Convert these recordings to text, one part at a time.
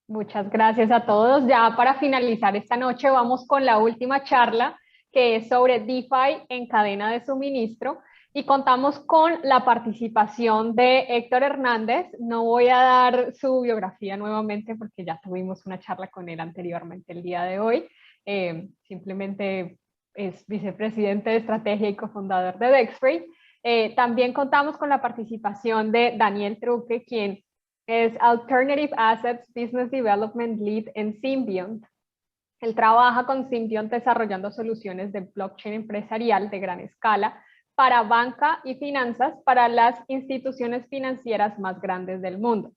Muchas gracias a todos. Ya para finalizar esta noche vamos con la última charla que es sobre DeFi en cadena de suministro y contamos con la participación de Héctor Hernández. No voy a dar su biografía nuevamente porque ya tuvimos una charla con él anteriormente el día de hoy. Simplemente es vicepresidente de estrategia y cofundador de Dextrade. También contamos con la participación de Daniel Truque, quien es Alternative Assets Business Development Lead en Symbiont. Él trabaja con Symbiont desarrollando soluciones de blockchain empresarial de gran escala para banca y finanzas para las instituciones financieras más grandes del mundo.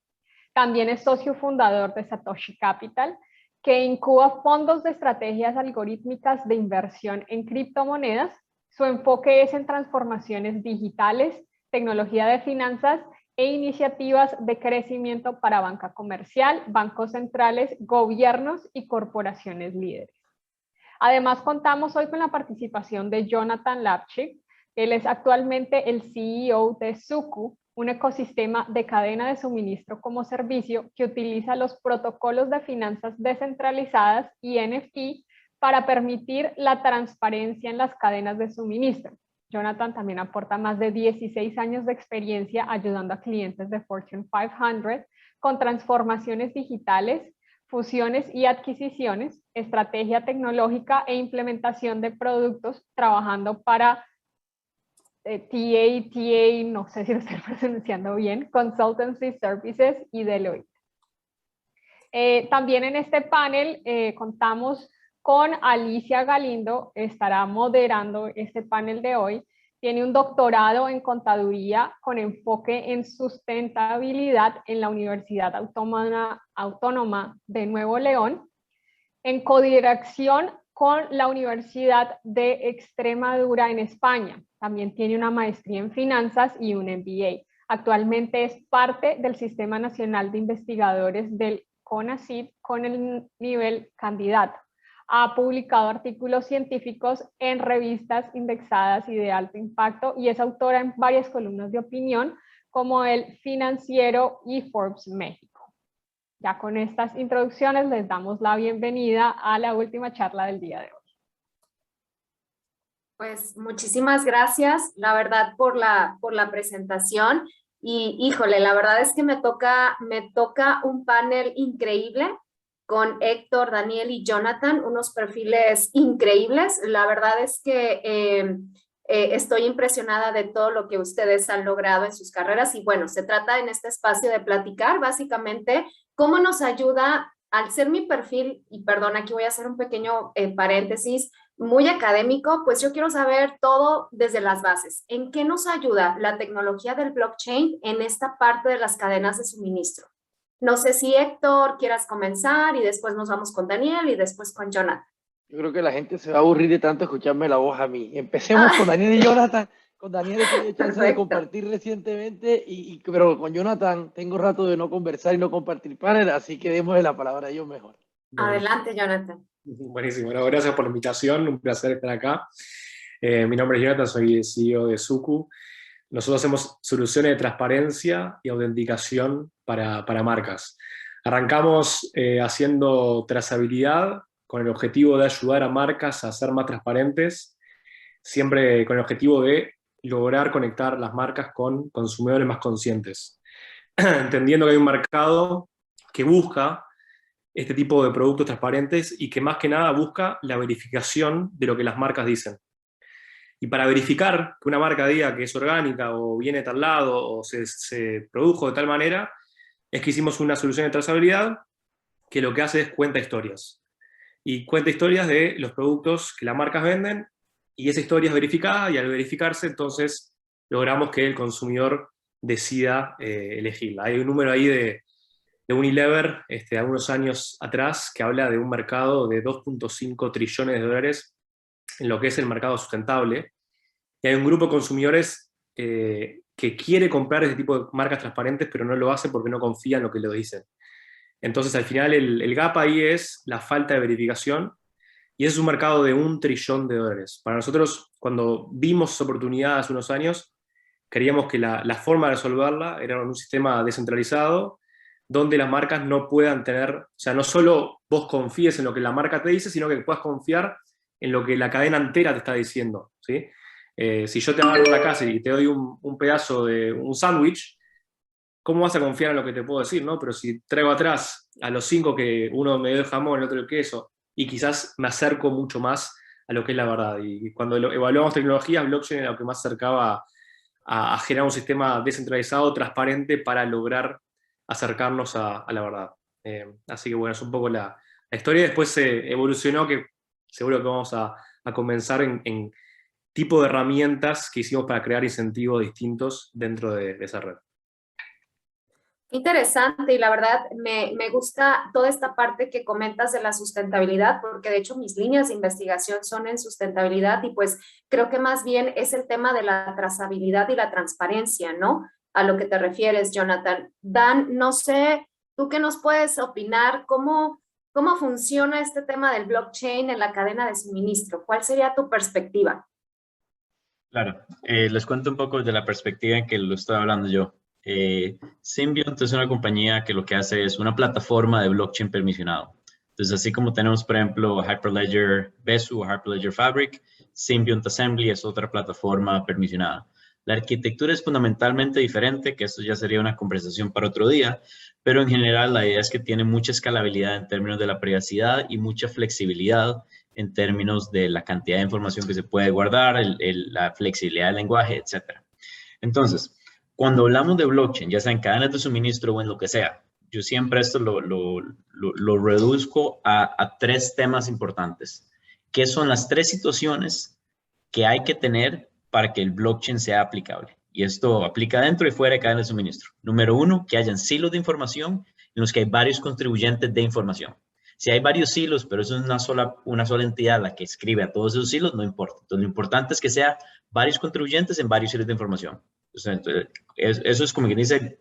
También es socio fundador de Satoshi Capital, que incuba fondos de estrategias algorítmicas de inversión en criptomonedas. Su enfoque es en transformaciones digitales, tecnología de finanzas e iniciativas de crecimiento para banca comercial, bancos centrales, gobiernos y corporaciones líderes. Además, contamos hoy con la participación de Jonathan Lapchick. Él es actualmente el CEO de Suku, un ecosistema de cadena de suministro como servicio que utiliza los protocolos de finanzas descentralizadas y NFT para permitir la transparencia en las cadenas de suministro. Jonathan también aporta más de 16 años de experiencia ayudando a clientes de Fortune 500 con transformaciones digitales, fusiones y adquisiciones, estrategia tecnológica e implementación de productos, trabajando para TA, no sé si lo estoy pronunciando bien, Consultancy Services y Deloitte. También en este panel contamos con Alicia Galindo, estará moderando este panel de hoy. Tiene un doctorado en contaduría con enfoque en sustentabilidad en la Universidad Autónoma de Nuevo León, en codirección con la Universidad de Extremadura en España. También tiene una maestría en finanzas y un MBA. Actualmente es parte del Sistema Nacional de Investigadores del CONACYT con el nivel candidato. Ha publicado artículos científicos en revistas indexadas y de alto impacto y es autora en varias columnas de opinión como el Financiero y Forbes México. Ya con estas introducciones les damos la bienvenida a la última charla del día de hoy. Pues muchísimas gracias, la verdad, por la presentación. Y híjole, la verdad es que me toca un panel increíble con Héctor, Daniel y Jonathan, unos perfiles increíbles. La verdad es que estoy impresionada de todo lo que ustedes han logrado en sus carreras. Y bueno, se trata en este espacio de platicar básicamente cómo nos ayuda, al ser mi perfil, y perdón, aquí voy a hacer un pequeño paréntesis, muy académico, pues yo quiero saber todo desde las bases. ¿En qué nos ayuda la tecnología del blockchain en esta parte de las cadenas de suministro? No sé si Héctor quieras comenzar y después nos vamos con Daniel y después con Jonathan. Yo creo que la gente se va a aburrir de tanto escucharme la voz a mí. Empecemos con Daniel y Jonathan. Con Daniel he tenido chance de compartir recientemente, pero con Jonathan tengo rato de no conversar y no compartir panel, así que démosle la palabra a ellos mejor. Adelante, Jonathan. Buenísimo, bueno, gracias por la invitación, un placer estar acá. Mi nombre es Jonathan, soy el CEO de Suku. Nosotros hacemos soluciones de transparencia y autenticación para marcas. Arrancamos haciendo trazabilidad con el objetivo de ayudar a marcas a ser más transparentes, siempre con el objetivo de lograr conectar las marcas con consumidores más conscientes, entendiendo que hay un mercado que busca este tipo de productos transparentes y que más que nada busca la verificación de lo que las marcas dicen. Y para verificar que una marca diga que es orgánica o viene de tal lado o se produjo de tal manera, es que hicimos una solución de trazabilidad que lo que hace es cuenta historias. Y cuenta historias de los productos que las marcas venden, y esa historia es verificada, y al verificarse entonces logramos que el consumidor decida elegirla. Hay un número ahí de Unilever, algunos años atrás, que habla de un mercado de 2.5 trillones de dólares en lo que es el mercado sustentable, y hay un grupo de consumidores que quiere comprar ese tipo de marcas transparentes, pero no lo hace porque no confía en lo que le dicen. Entonces, al final, el gap ahí es la falta de verificación, y ese es un mercado de 1 trillón de dólares. Para nosotros, cuando vimos esa oportunidad hace unos años, creíamos que la forma de resolverla era en un sistema descentralizado, donde las marcas no puedan tener, o sea, no solo vos confíes en lo que la marca te dice, sino que puedas confiar en lo que la cadena entera te está diciendo, ¿sí? Si yo te agarro en la casa y te doy un pedazo de un sándwich, ¿cómo vas a confiar en lo que te puedo decir, no? Pero si traigo atrás a los 5 que uno me dio el jamón, el otro el queso, y quizás me acerco mucho más a lo que es la verdad. Y cuando evaluamos tecnologías, blockchain era lo que más acercaba a generar un sistema descentralizado, transparente, para lograr acercarnos a la verdad. Así que bueno, es un poco la historia. Después se evolucionó, que seguro que vamos a comenzar en tipo de herramientas que hicimos para crear incentivos distintos dentro de esa red. Interesante, y la verdad me gusta toda esta parte que comentas de la sustentabilidad, porque de hecho mis líneas de investigación son en sustentabilidad, y pues creo que más bien es el tema de la trazabilidad y la transparencia, ¿no? A lo que te refieres, Jonathan. Dan, no sé, ¿tú qué nos puedes opinar? ¿Cómo funciona este tema del blockchain en la cadena de suministro? ¿Cuál sería tu perspectiva? Claro, les cuento un poco de la perspectiva en que lo estoy hablando yo. Symbiont es una compañía que lo que hace es una plataforma de blockchain permisionado. Entonces, así como tenemos, por ejemplo, Hyperledger Besu o Hyperledger Fabric, Symbiont Assembly es otra plataforma permisionada. La arquitectura es fundamentalmente diferente, que esto ya sería una conversación para otro día, pero en general la idea es que tiene mucha escalabilidad en términos de la privacidad y mucha flexibilidad en términos de la cantidad de información que se puede guardar, la flexibilidad del lenguaje, etc. Entonces, cuando hablamos de blockchain, ya sea en cadenas de suministro o en lo que sea, yo siempre esto lo reduzco a 3 temas importantes, que son las 3 situaciones que hay que tener para que el blockchain sea aplicable. Y esto aplica dentro y fuera de cadenas de suministro. Número 1, que hayan silos de información en los que hay varios contribuyentes de información. Si hay varios silos, pero es una sola entidad la que escribe a todos esos silos, no importa. Entonces, lo importante es que sea varios contribuyentes en varios silos de información. Entonces, eso es como quien dice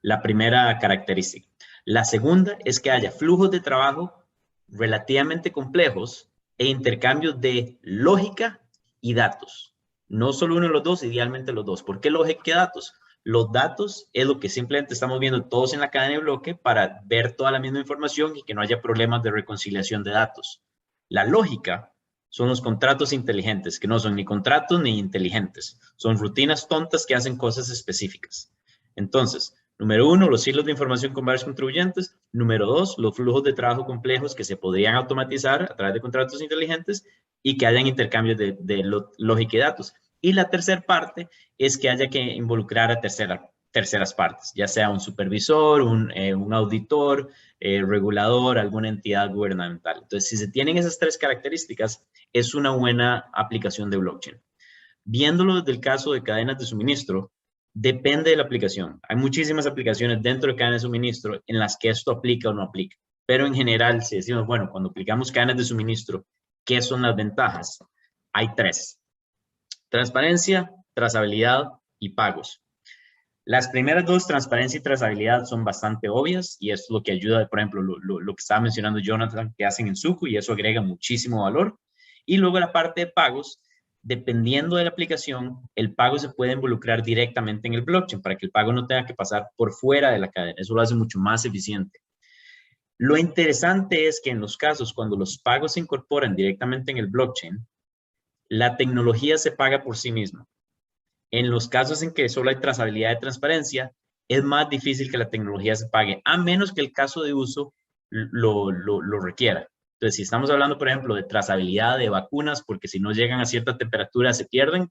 la primera característica. La segunda es que haya flujos de trabajo relativamente complejos e intercambios de lógica y datos. No solo uno de los dos, idealmente los dos. ¿Por qué lógica y datos? Los datos es lo que simplemente estamos viendo todos en la cadena de bloque para ver toda la misma información y que no haya problemas de reconciliación de datos. La lógica son los contratos inteligentes, que no son ni contratos ni inteligentes. Son rutinas tontas que hacen cosas específicas. Entonces, número 1, los hilos de información con varios contribuyentes. Número 2, los flujos de trabajo complejos que se podrían automatizar a través de contratos inteligentes y que hayan intercambios de lógica y datos. Y la tercera parte es que haya que involucrar a terceras partes, ya sea un supervisor, un auditor, regulador, alguna entidad gubernamental. Entonces, si se tienen esas 3 características, es una buena aplicación de blockchain. Viéndolo desde el caso de cadenas de suministro, depende de la aplicación. Hay muchísimas aplicaciones dentro de cadenas de suministro en las que esto aplica o no aplica. Pero en general, si decimos, bueno, cuando aplicamos cadenas de suministro, ¿qué son las ventajas? Hay 3. Transparencia, trazabilidad y pagos. Las primeras 2, transparencia y trazabilidad, son bastante obvias y es lo que ayuda, por ejemplo, lo que estaba mencionando Jonathan, que hacen en Suku, y eso agrega muchísimo valor. Y luego la parte de pagos, dependiendo de la aplicación, el pago se puede involucrar directamente en el blockchain para que el pago no tenga que pasar por fuera de la cadena. Eso lo hace mucho más eficiente. Lo interesante es que en los casos cuando los pagos se incorporan directamente en el blockchain, la tecnología se paga por sí misma. En los casos en que solo hay trazabilidad y transparencia, es más difícil que la tecnología se pague, a menos que el caso de uso lo requiera. Entonces, si estamos hablando, por ejemplo, de trazabilidad de vacunas, porque si no llegan a cierta temperatura se pierden,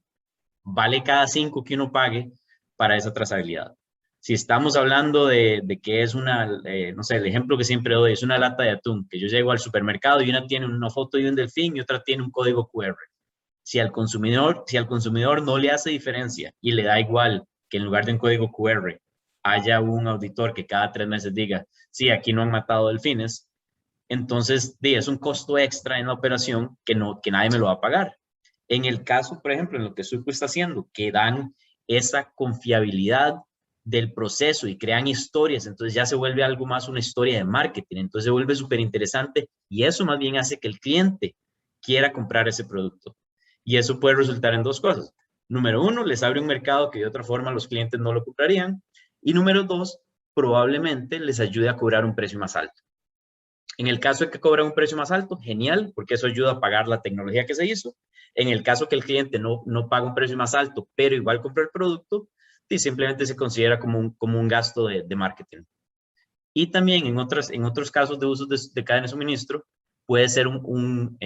vale cada 5 que uno pague para esa trazabilidad. Si estamos hablando de que es no sé, el ejemplo que siempre doy es una lata de atún, que yo llego al supermercado y una tiene una foto de un delfín y otra tiene un código QR. Si al consumidor no le hace diferencia y le da igual que en lugar de un código QR haya un auditor que cada 3 meses diga, sí, aquí no han matado delfines, entonces es un costo extra en la operación que nadie me lo va a pagar. En el caso, por ejemplo, en lo que Suku está haciendo, que dan esa confiabilidad del proceso y crean historias, entonces ya se vuelve algo más una historia de marketing, entonces se vuelve súper interesante y eso más bien hace que el cliente quiera comprar ese producto. Y eso puede resultar en 2 cosas. Número 1, les abre un mercado que de otra forma los clientes no lo comprarían. Y número 2, probablemente les ayude a cobrar un precio más alto. En el caso de que cobren un precio más alto, genial, porque eso ayuda a pagar la tecnología que se hizo. En el caso que el cliente no paga un precio más alto, pero igual compró el producto, y simplemente se considera como un gasto de marketing. Y también en otros casos de uso de cadena de suministro, puede ser un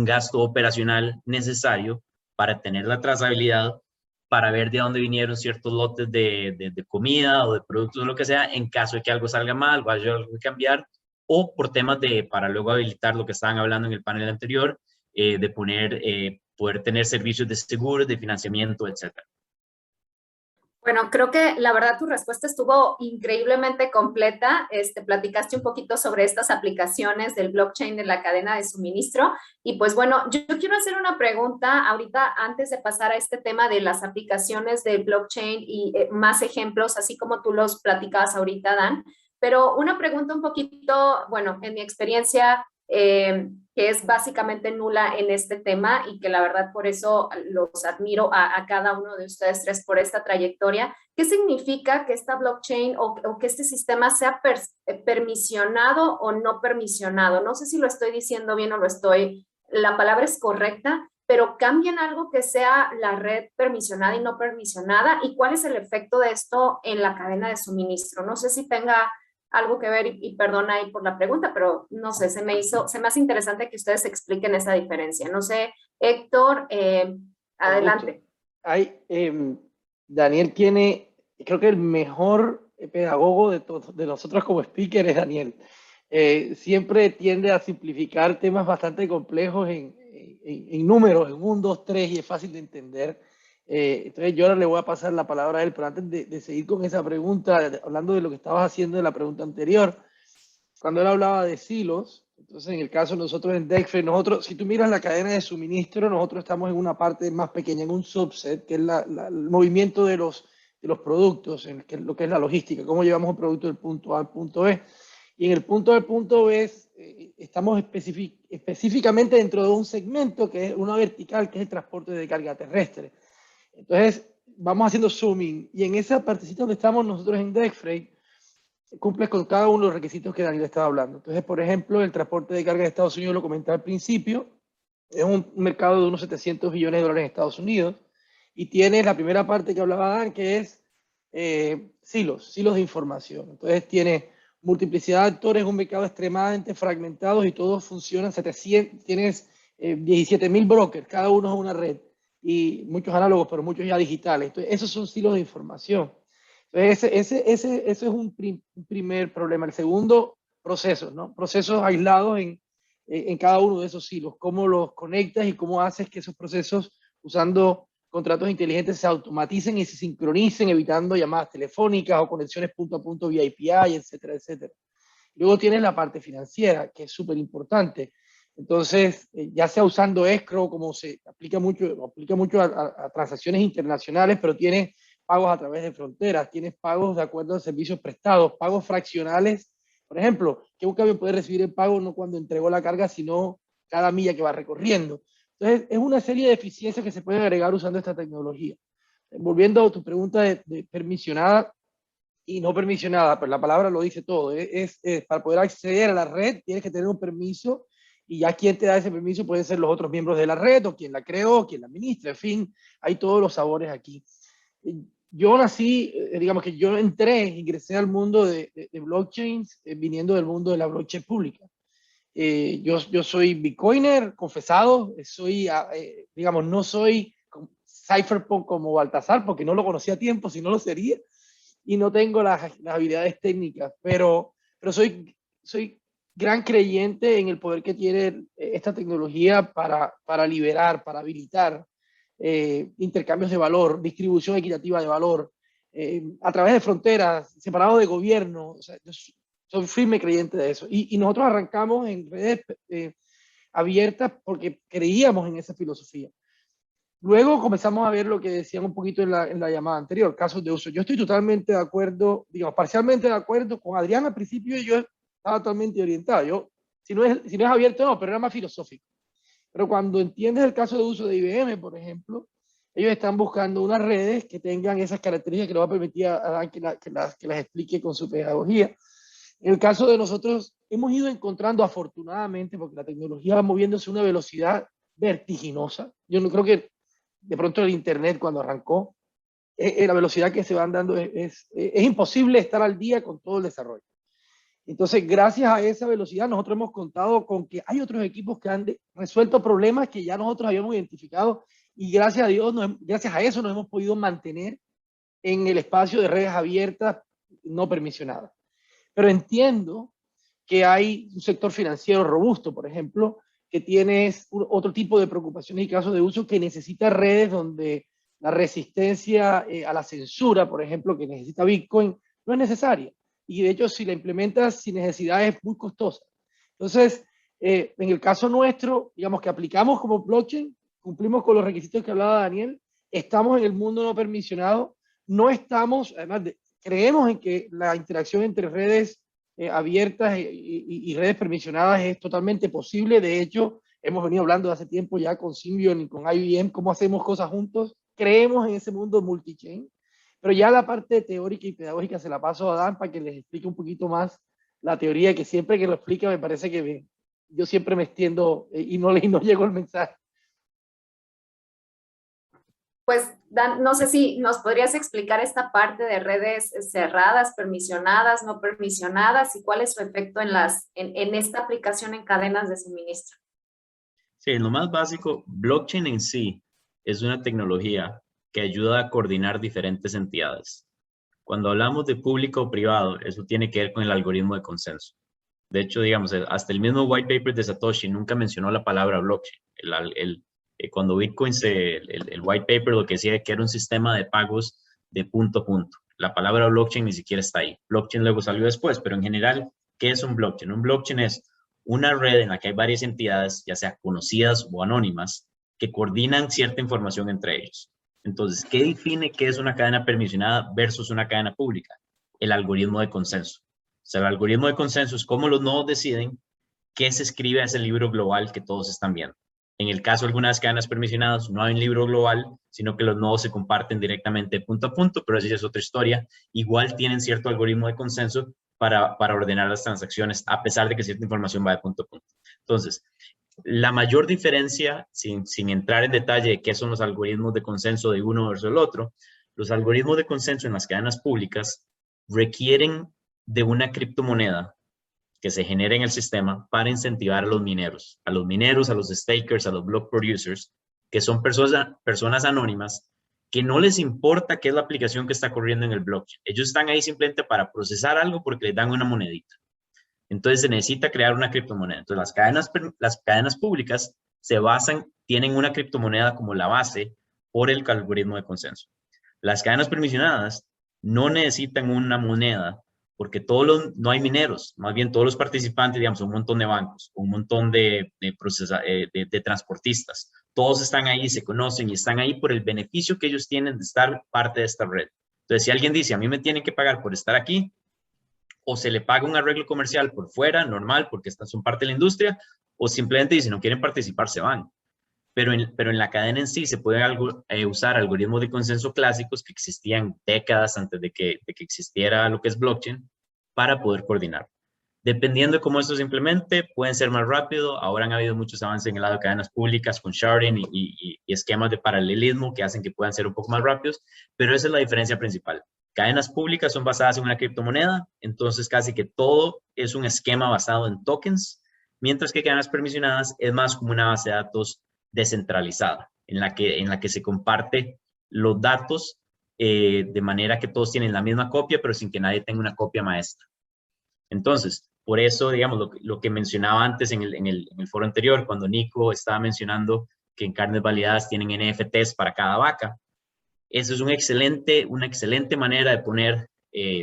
gasto operacional necesario para tener la trazabilidad, para ver de dónde vinieron ciertos lotes de comida o de productos o lo que sea, en caso de que algo salga mal, vaya algo que cambiar, o por temas para luego habilitar lo que estaban hablando en el panel anterior, de poder tener servicios de seguros, de financiamiento, etcétera. Bueno, creo que la verdad tu respuesta estuvo increíblemente completa. Platicaste un poquito sobre estas aplicaciones del blockchain de la cadena de suministro. Y pues bueno, yo quiero hacer una pregunta ahorita antes de pasar a este tema de las aplicaciones del blockchain y más ejemplos, así como tú los platicabas ahorita, Dan. Pero una pregunta un poquito, bueno, en mi experiencia, que es básicamente nula en este tema y que la verdad por eso los admiro a cada uno de ustedes tres por esta trayectoria. ¿Qué significa que esta blockchain o que este sistema sea permisionado o no permisionado? No sé si lo estoy diciendo bien o la palabra es correcta, pero ¿cambian algo que sea la red permisionada y no permisionada? ¿Y cuál es el efecto de esto en la cadena de suministro? No sé si tenga algo que ver, y perdona ahí por la pregunta, pero no sé, se me hace interesante que ustedes expliquen esa diferencia. No sé, Héctor, adelante. Daniel tiene, creo que el mejor pedagogo de nosotros como speaker es Daniel. Siempre tiende a simplificar temas bastante complejos en números, en 1, 2, 3, y es fácil de entender. Entonces yo ahora le voy a pasar la palabra a él, pero antes de seguir con esa pregunta, hablando de lo que estabas haciendo en la pregunta anterior, cuando él hablaba de silos, entonces en el caso de nosotros en Dexfrey, si tú miras la cadena de suministro, nosotros estamos en una parte más pequeña, en un subset, que es el movimiento de los productos, lo que es la logística, cómo llevamos un producto del punto A al punto B. Y en el punto A al punto B estamos específicamente dentro de un segmento que es una vertical, que es el transporte de carga terrestre. Entonces, vamos haciendo zooming, y en esa partecita donde estamos nosotros en Dexfrey, cumple con cada uno de los requisitos que Daniel estaba hablando. Entonces, por ejemplo, el transporte de carga de Estados Unidos, lo comenté al principio, es un mercado de unos 700 billones de dólares en Estados Unidos, y tiene la primera parte que hablaba Dan, que es silos de información. Entonces, tiene multiplicidad de actores, un mercado extremadamente fragmentado y todos funcionan, tienes 17.000 brokers, cada uno es una red, y muchos análogos, pero muchos ya digitales. Entonces, esos son silos de información. Entonces, ese es un primer problema. El segundo, procesos, ¿no? Procesos aislados en cada uno de esos silos. Cómo los conectas y cómo haces que esos procesos, usando contratos inteligentes, se automaticen y se sincronicen, evitando llamadas telefónicas o conexiones punto a punto vía API, etcétera, etcétera. Luego tienes la parte financiera, que es súper importante. Entonces, ya sea usando escrow, como se aplica mucho a transacciones internacionales, pero tienes pagos a través de fronteras, tienes pagos de acuerdo a servicios prestados, pagos fraccionales. Por ejemplo, que un camión puede recibir el pago no cuando entregó la carga, sino cada milla que va recorriendo. Entonces, es una serie de eficiencias que se pueden agregar usando esta tecnología. Volviendo a tu pregunta de permisionada y no permisionada, pues la palabra lo dice todo. Para poder acceder a la red tienes que tener un permiso, y ya quien te da ese permiso pueden ser los otros miembros de la red, o quien la creó, quien la administra, en fin, hay todos los sabores aquí. Yo nací, digamos que yo ingresé al mundo de blockchains viniendo del mundo de la blockchain pública. Yo soy Bitcoiner, confesado, digamos, no soy cypherpunk como Baltasar, porque no lo conocía a tiempo, si no lo sería, y no tengo las habilidades técnicas, pero soy gran creyente en el poder que tiene esta tecnología para liberar, para habilitar intercambios de valor, distribución equitativa de valor, a través de fronteras, separado de gobierno. O sea, yo soy firme creyente de eso. Y nosotros arrancamos en redes abiertas porque creíamos en esa filosofía. Luego comenzamos a ver lo que decían un poquito en la llamada anterior, casos de uso. Yo estoy totalmente de acuerdo, digamos, parcialmente de acuerdo con Adrián al principio, y yo estaba totalmente orientado. Si no es abierto, no, pero era más filosófico. Pero cuando entiendes el caso de uso de IBM, por ejemplo, ellos están buscando unas redes que tengan esas características que le va a permitir a Dan que las explique con su pedagogía. En el caso de nosotros, hemos ido encontrando, afortunadamente, porque la tecnología va moviéndose a una velocidad vertiginosa. Yo no creo que de pronto el Internet, cuando arrancó, la velocidad que se van dando es imposible estar al día con todo el desarrollo. Entonces, gracias a esa velocidad, nosotros hemos contado con que hay otros equipos que han resuelto problemas que ya nosotros habíamos identificado, y gracias a Dios, gracias a eso nos hemos podido mantener en el espacio de redes abiertas no permisionadas. Pero entiendo que hay un sector financiero robusto, por ejemplo, que tiene otro tipo de preocupaciones y casos de uso que necesita redes donde la resistencia a la censura, por ejemplo, que necesita Bitcoin, no es necesaria. Y de hecho, si la implementas sin necesidad, es muy costosa. Entonces, en el caso nuestro, digamos que aplicamos como blockchain, cumplimos con los requisitos que hablaba Daniel, estamos en el mundo no permisionado, no estamos, además, creemos en que la interacción entre redes abiertas y redes permisionadas es totalmente posible. De hecho, hemos venido hablando de hace tiempo ya con Symbion y con IBM, cómo hacemos cosas juntos. Creemos en ese mundo multichain. Pero ya la parte teórica y pedagógica se la paso a Dan para que les explique un poquito más la teoría, que siempre que lo explica me parece que yo siempre me extiendo y no llego el mensaje. Pues, Dan, no sé si nos podrías explicar esta parte de redes cerradas, permisionadas, no permisionadas, y cuál es su efecto en esta aplicación en cadenas de suministro. Sí, en lo más básico, blockchain en sí es una tecnología que ayuda a coordinar diferentes entidades. Cuando hablamos de público o privado, eso tiene que ver con el algoritmo de consenso. De hecho, digamos, hasta el mismo white paper de Satoshi nunca mencionó la palabra blockchain. Cuando Bitcoin, el white paper lo que decía que era un sistema de pagos de punto a punto. La palabra blockchain ni siquiera está ahí. Blockchain luego salió después, pero en general, ¿qué es un blockchain? Un blockchain es una red en la que hay varias entidades, ya sea conocidas o anónimas, que coordinan cierta información entre ellos. Entonces, ¿qué define qué es una cadena permisionada versus una cadena pública? El algoritmo de consenso. O sea, el algoritmo de consenso es cómo los nodos deciden qué se escribe a ese libro global que todos están viendo. En el caso de algunas cadenas permisionadas, no hay un libro global, sino que los nodos se comparten directamente de punto a punto, pero esa ya es otra historia. Igual tienen cierto algoritmo de consenso para ordenar las transacciones, a pesar de que cierta información va de punto a punto. Entonces, la mayor diferencia, sin entrar en detalle de qué son los algoritmos de consenso de uno versus el otro, los algoritmos de consenso en las cadenas públicas requieren de una criptomoneda que se genere en el sistema para incentivar a los mineros, a los stakers, a los block producers, que son personas anónimas que no les importa qué es la aplicación que está corriendo en el blockchain. Ellos están ahí simplemente para procesar algo porque les dan una monedita. Entonces se necesita crear una criptomoneda. Entonces las cadenas públicas tienen una criptomoneda como la base por el algoritmo de consenso. Las cadenas permisionadas no necesitan una moneda porque no hay mineros, más bien todos los participantes, digamos, un montón de bancos, un montón de transportistas, todos están ahí, se conocen y están ahí por el beneficio que ellos tienen de estar parte de esta red. Entonces, si alguien dice, a mí me tienen que pagar por estar aquí, o se le paga un arreglo comercial por fuera, normal, porque estas son parte de la industria, o simplemente si no quieren participar, se van. Pero en la cadena en sí se pueden usar algoritmos de consenso clásicos que existían décadas antes de que existiera lo que es blockchain para poder coordinar. Dependiendo de cómo esto se implemente, pueden ser más rápido. Ahora han habido muchos avances en el lado de cadenas públicas con sharding y esquemas de paralelismo que hacen que puedan ser un poco más rápidos, pero esa es la diferencia principal. Cadenas públicas son basadas en una criptomoneda, entonces casi que todo es un esquema basado en tokens, mientras que cadenas permisionadas es más como una base de datos descentralizada, en la que se comparte los datos de manera que todos tienen la misma copia, pero sin que nadie tenga una copia maestra. Entonces, por eso, digamos, lo que mencionaba antes en el foro anterior, cuando Nico estaba mencionando que en carnes validadas tienen NFTs para cada vaca, eso es una excelente manera de poner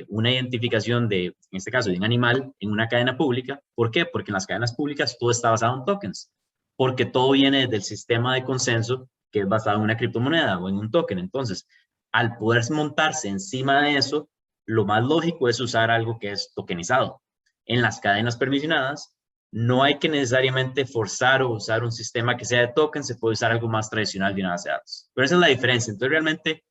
una identificación en este caso, de un animal en una cadena pública. ¿Por qué? Porque en las cadenas públicas todo está basado en tokens, porque todo viene del sistema de consenso que es basado en una criptomoneda o en un token. Entonces, al poder montarse encima de eso, lo más lógico es usar algo que es tokenizado. En las cadenas permisionadas, no hay que necesariamente forzar o usar un sistema que sea de token, se puede usar algo más tradicional de una base de datos. Pero esa es la diferencia. Entonces, realmente,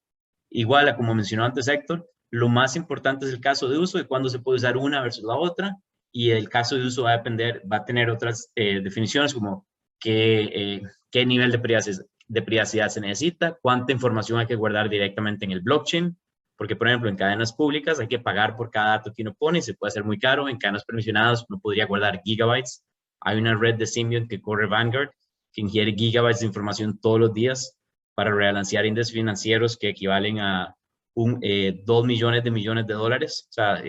igual a como mencionó antes Héctor, lo más importante es el caso de uso y cuándo se puede usar una versus la otra, y el caso de uso va a depender, va a tener otras definiciones como qué nivel de privacidad se necesita, cuánta información hay que guardar directamente en el blockchain, porque, por ejemplo, en cadenas públicas hay que pagar por cada dato que uno pone y se puede hacer muy caro. En cadenas permisionadas uno podría guardar gigabytes. Hay una red de Symbiont que corre Vanguard, que ingiere gigabytes de información todos los días para rebalancear índices financieros que equivalen a 2 millones de dólares, o sea,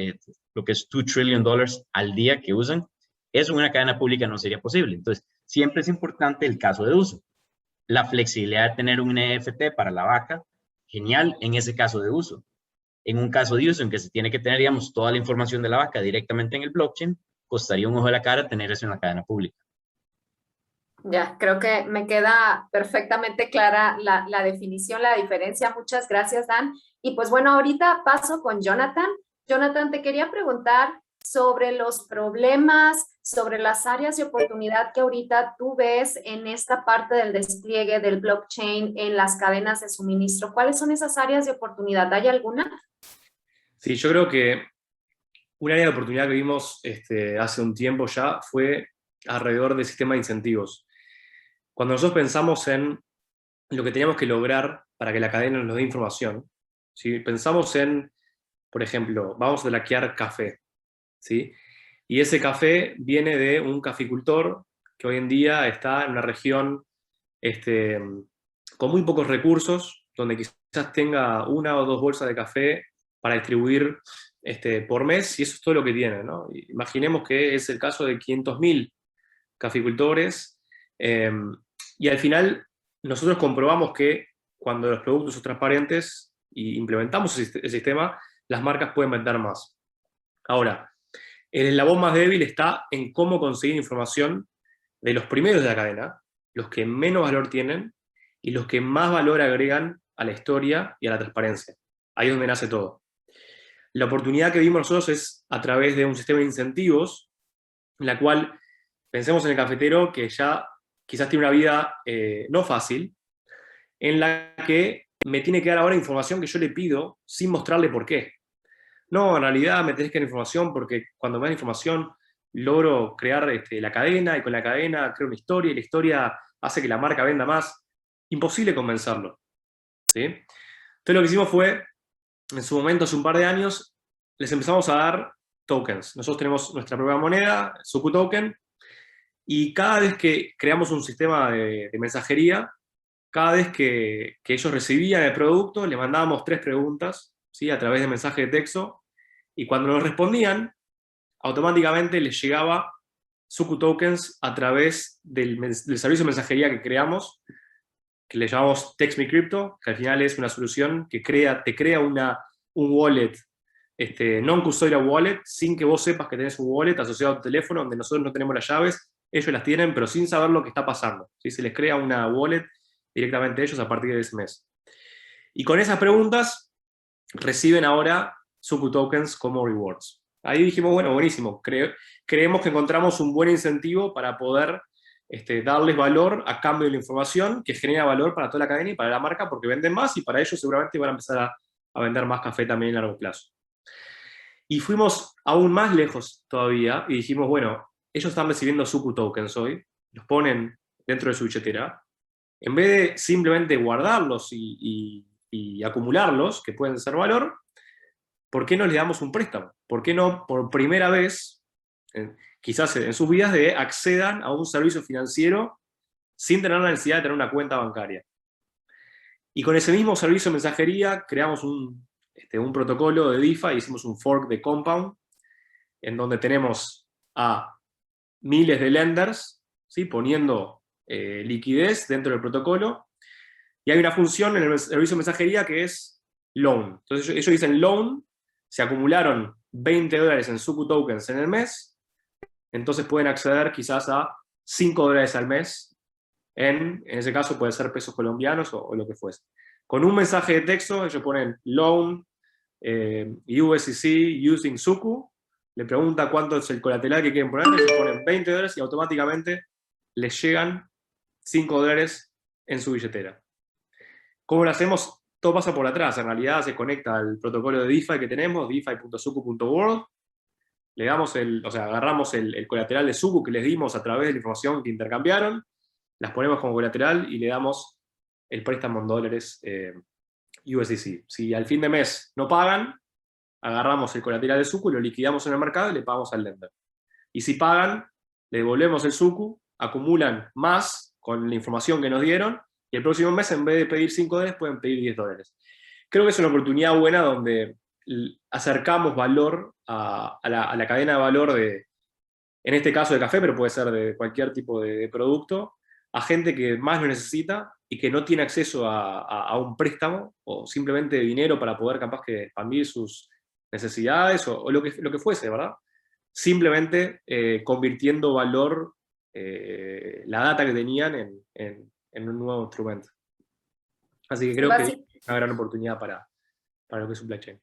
lo que es $2 trillion al día que usan. Eso en una cadena pública no sería posible. Entonces, siempre es importante el caso de uso. La flexibilidad de tener un NFT para la vaca, genial en ese caso de uso. En un caso de uso en que se tiene que tener, digamos, toda la información de la vaca directamente en el blockchain, costaría un ojo de la cara tener eso en la cadena pública. Ya, creo que me queda perfectamente clara la definición, la diferencia. Muchas gracias, Dan. Y pues bueno, ahorita paso con Jonathan. Jonathan, te quería preguntar sobre los problemas, sobre las áreas de oportunidad que ahorita tú ves en esta parte del despliegue del blockchain en las cadenas de suministro. ¿Cuáles son esas áreas de oportunidad? ¿Hay alguna? Sí, yo creo que un área de oportunidad que vimos hace un tiempo ya fue alrededor del sistema de incentivos. Cuando nosotros pensamos en lo que teníamos que lograr para que la cadena nos dé información, ¿sí? Pensamos en, por ejemplo, vamos a laquear café, ¿sí? Y ese café viene de un caficultor que hoy en día está en una región con muy pocos recursos, donde quizás tenga 1 o 2 bolsas de café para distribuir por mes, y eso es todo lo que tiene, ¿no? Imaginemos que es el caso de 500.000 caficultores, y al final nosotros comprobamos que cuando los productos son transparentes y implementamos el sistema, las marcas pueden vender más. Ahora, el eslabón más débil está en cómo conseguir información de los primeros de la cadena, los que menos valor tienen y los que más valor agregan a la historia y a la transparencia. Ahí es donde nace todo. La oportunidad que vimos nosotros es a través de un sistema de incentivos, en la cual pensemos en el cafetero que ya quizás tiene una vida no fácil, en la que me tiene que dar ahora información que yo le pido sin mostrarle por qué. No, en realidad me tenés que dar información porque cuando me dan información logro crear la cadena, y con la cadena creo una historia, y la historia hace que la marca venda más. Imposible convencerlo, ¿sí? Entonces lo que hicimos fue, en su momento, hace un par de años, les empezamos a dar tokens. Nosotros tenemos nuestra propia moneda, Suku Token, y cada vez que creamos un sistema de mensajería, cada vez que ellos recibían el producto, le mandábamos 3 preguntas, ¿sí? A través de mensaje de texto, y cuando nos respondían, automáticamente les llegaba Suku Tokens a través del servicio de mensajería que creamos, que le llamamos Text Me Crypto, que al final es una solución que te crea un wallet, non-custodial wallet, sin que vos sepas que tenés un wallet asociado a tu teléfono, donde nosotros no tenemos las llaves, ellos las tienen, pero sin saber lo que está pasando, ¿sí? Se les crea una wallet directamente a ellos a partir de ese mes. Y con esas preguntas reciben ahora Suku Tokens como rewards. Ahí dijimos, bueno, buenísimo, creemos que encontramos un buen incentivo para poder darles valor a cambio de la información, que genera valor para toda la cadena y para la marca, porque venden más, y para ellos seguramente van a empezar a vender más café también a largo plazo. Y fuimos aún más lejos todavía, y dijimos, bueno, ellos están recibiendo Suku Tokens hoy, los ponen dentro de su billetera, en vez de simplemente guardarlos y acumularlos, que pueden ser valor, ¿por qué no les damos un préstamo? ¿Por qué no, por primera vez, quizás en sus vidas, accedan a un servicio financiero sin tener la necesidad de tener una cuenta bancaria? Y con ese mismo servicio de mensajería creamos un protocolo de DeFi, hicimos un fork de Compound, en donde tenemos a miles de lenders, ¿sí? Poniendo liquidez dentro del protocolo, y hay una función en el servicio de mensajería que es loan. Entonces ellos dicen loan, se acumularon $20 en Suku Tokens en el mes, entonces pueden acceder quizás a $5 al mes, en ese caso puede ser pesos colombianos o lo que fuese. Con un mensaje de texto ellos ponen loan USDC using Suku, le pregunta cuánto es el colateral que quieren poner, se ponen $20 y automáticamente les llegan $5 en su billetera. ¿Cómo lo hacemos? Todo pasa por atrás, en realidad se conecta al protocolo de DeFi que tenemos, defi.suku.world, le damos agarramos el colateral de Suku que les dimos a través de la información que intercambiaron, las ponemos como colateral y le damos el préstamo en dólares USDC. Si al fin de mes no pagan, agarramos el colateral de Suku, lo liquidamos en el mercado y le pagamos al lender. Y si pagan, le devolvemos el Suku, acumulan más con la información que nos dieron, y el próximo mes, en vez de pedir $5, pueden pedir $10. Creo que es una oportunidad buena donde acercamos valor a la cadena de valor en este caso de café, pero puede ser de cualquier tipo de producto, a gente que más lo necesita y que no tiene acceso a un préstamo o simplemente dinero para poder capaz que expandir sus necesidades o lo que fuese, ¿verdad? Simplemente convirtiendo valor la data que tenían en un nuevo instrumento. Así que creo que es una gran oportunidad para lo que es supply chain.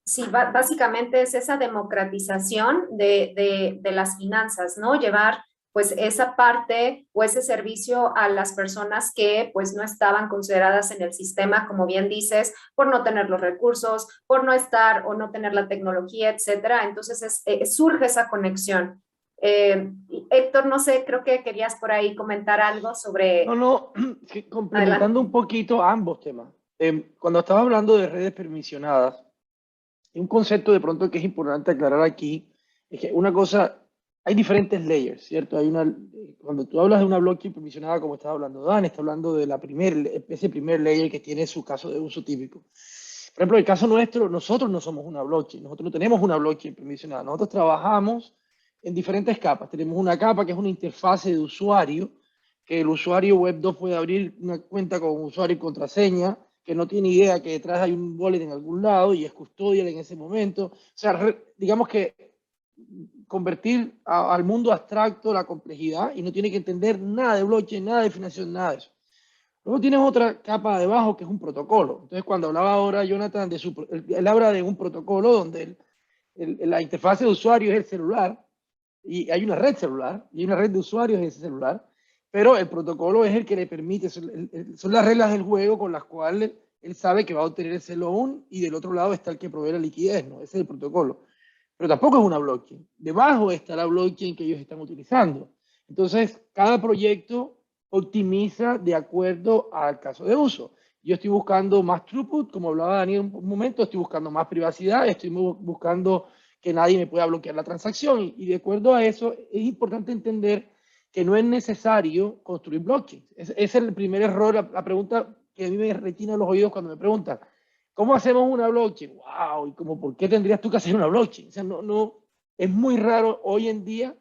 Sí, básicamente es esa democratización de las finanzas, ¿no? Llevar pues esa parte o ese servicio a las personas que pues no estaban consideradas en el sistema, como bien dices, por no tener los recursos, por no estar o no tener la tecnología, etcétera. Entonces surge esa conexión. Héctor, no sé, creo que querías por ahí comentar algo sobre... No, complementando un poquito ambos temas. Cuando estaba hablando de redes permisionadas, un concepto de pronto que es importante aclarar aquí, es que una cosa, hay diferentes layers, ¿cierto? Cuando tú hablas de una blockchain permisionada, como estaba hablando Dan, está hablando de ese primer layer que tiene su caso de uso típico. Por ejemplo, en el caso nuestro, nosotros no somos una blockchain, nosotros no tenemos una blockchain permisionada, nosotros trabajamos en diferentes capas. Tenemos una capa que es una interfase de usuario, que el usuario web 2 puede abrir una cuenta con usuario y contraseña, que no tiene idea que detrás hay un wallet en algún lado y es custodial en ese momento. O sea, digamos que convertir al mundo abstracto la complejidad y no tiene que entender nada de blockchain, nada de financiación, nada de eso. Luego tienes otra capa debajo que es un protocolo. Entonces, cuando hablaba ahora Jonathan, él habla de un protocolo donde la interfaz de usuario es el celular y hay una red celular y hay una red de usuarios en ese celular. Pero el protocolo es el que le permite, son las reglas del juego con las cuales él sabe que va a obtener ese loan y del otro lado está el que provee la liquidez, ¿no? Ese es el protocolo. Pero tampoco es una blockchain. Debajo está la blockchain que ellos están utilizando. Entonces, cada proyecto optimiza de acuerdo al caso de uso. Yo estoy buscando más throughput, como hablaba Daniel un momento, estoy buscando más privacidad, estoy buscando que nadie me pueda bloquear la transacción. Y de acuerdo a eso, es importante entender que no es necesario construir blockchain. Ese es el primer error, la pregunta que a mí me retina los oídos cuando me preguntan, ¿cómo hacemos una blockchain? ¡Wow! Y como, ¿por qué tendrías tú que hacer una blockchain? O sea, es muy raro hoy en día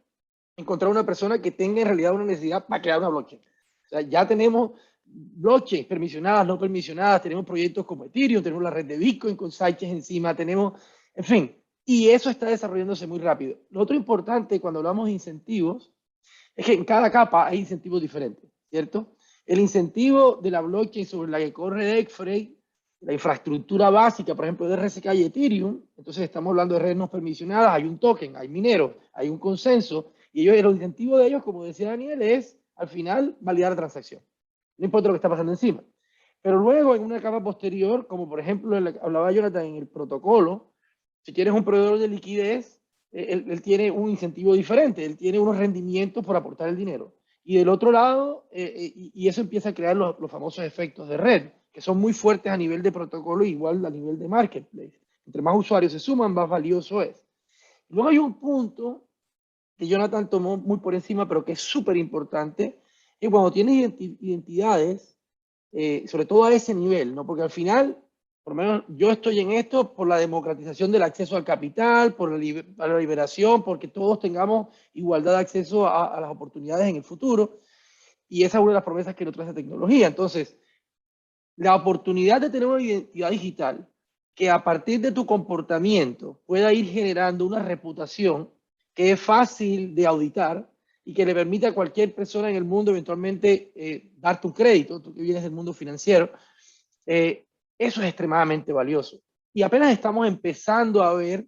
encontrar una persona que tenga en realidad una necesidad para crear una blockchain. O sea, ya tenemos blockchains permisionadas, no permisionadas, tenemos proyectos como Ethereum, tenemos la red de Bitcoin con sidechains encima, tenemos, en fin, y eso está desarrollándose muy rápido. Lo otro importante cuando hablamos de incentivos es que en cada capa hay incentivos diferentes, ¿cierto? El incentivo de la blockchain sobre la que corre Dexfray, la infraestructura básica, por ejemplo, de RSK y Ethereum, entonces estamos hablando de redes no permisionadas, hay un token, hay mineros, hay un consenso, y el incentivo de ellos, como decía Daniel, es al final validar la transacción. No importa lo que está pasando encima. Pero luego, en una capa posterior, como por ejemplo, hablaba Jonathan en el protocolo, si tienes un proveedor de liquidez, él tiene un incentivo diferente, él tiene unos rendimientos por aportar el dinero. Y del otro lado, y eso empieza a crear los famosos efectos de red, que son muy fuertes a nivel de protocolo, igual a nivel de marketplace. Entre más usuarios se suman, más valioso es. Luego hay un punto que Jonathan tomó muy por encima, pero que es súper importante, es cuando tienes identidades, sobre todo a ese nivel, ¿no? Porque al final, por lo menos yo estoy en esto por la democratización del acceso al capital, por la liberación, porque todos tengamos igualdad de acceso a las oportunidades en el futuro. Y esa es una de las promesas que nos trae esa tecnología. Entonces, la oportunidad de tener una identidad digital que a partir de tu comportamiento pueda ir generando una reputación que es fácil de auditar y que le permita a cualquier persona en el mundo eventualmente darte un crédito, tú que vienes del mundo financiero, eso es extremadamente valioso. Y apenas estamos empezando a ver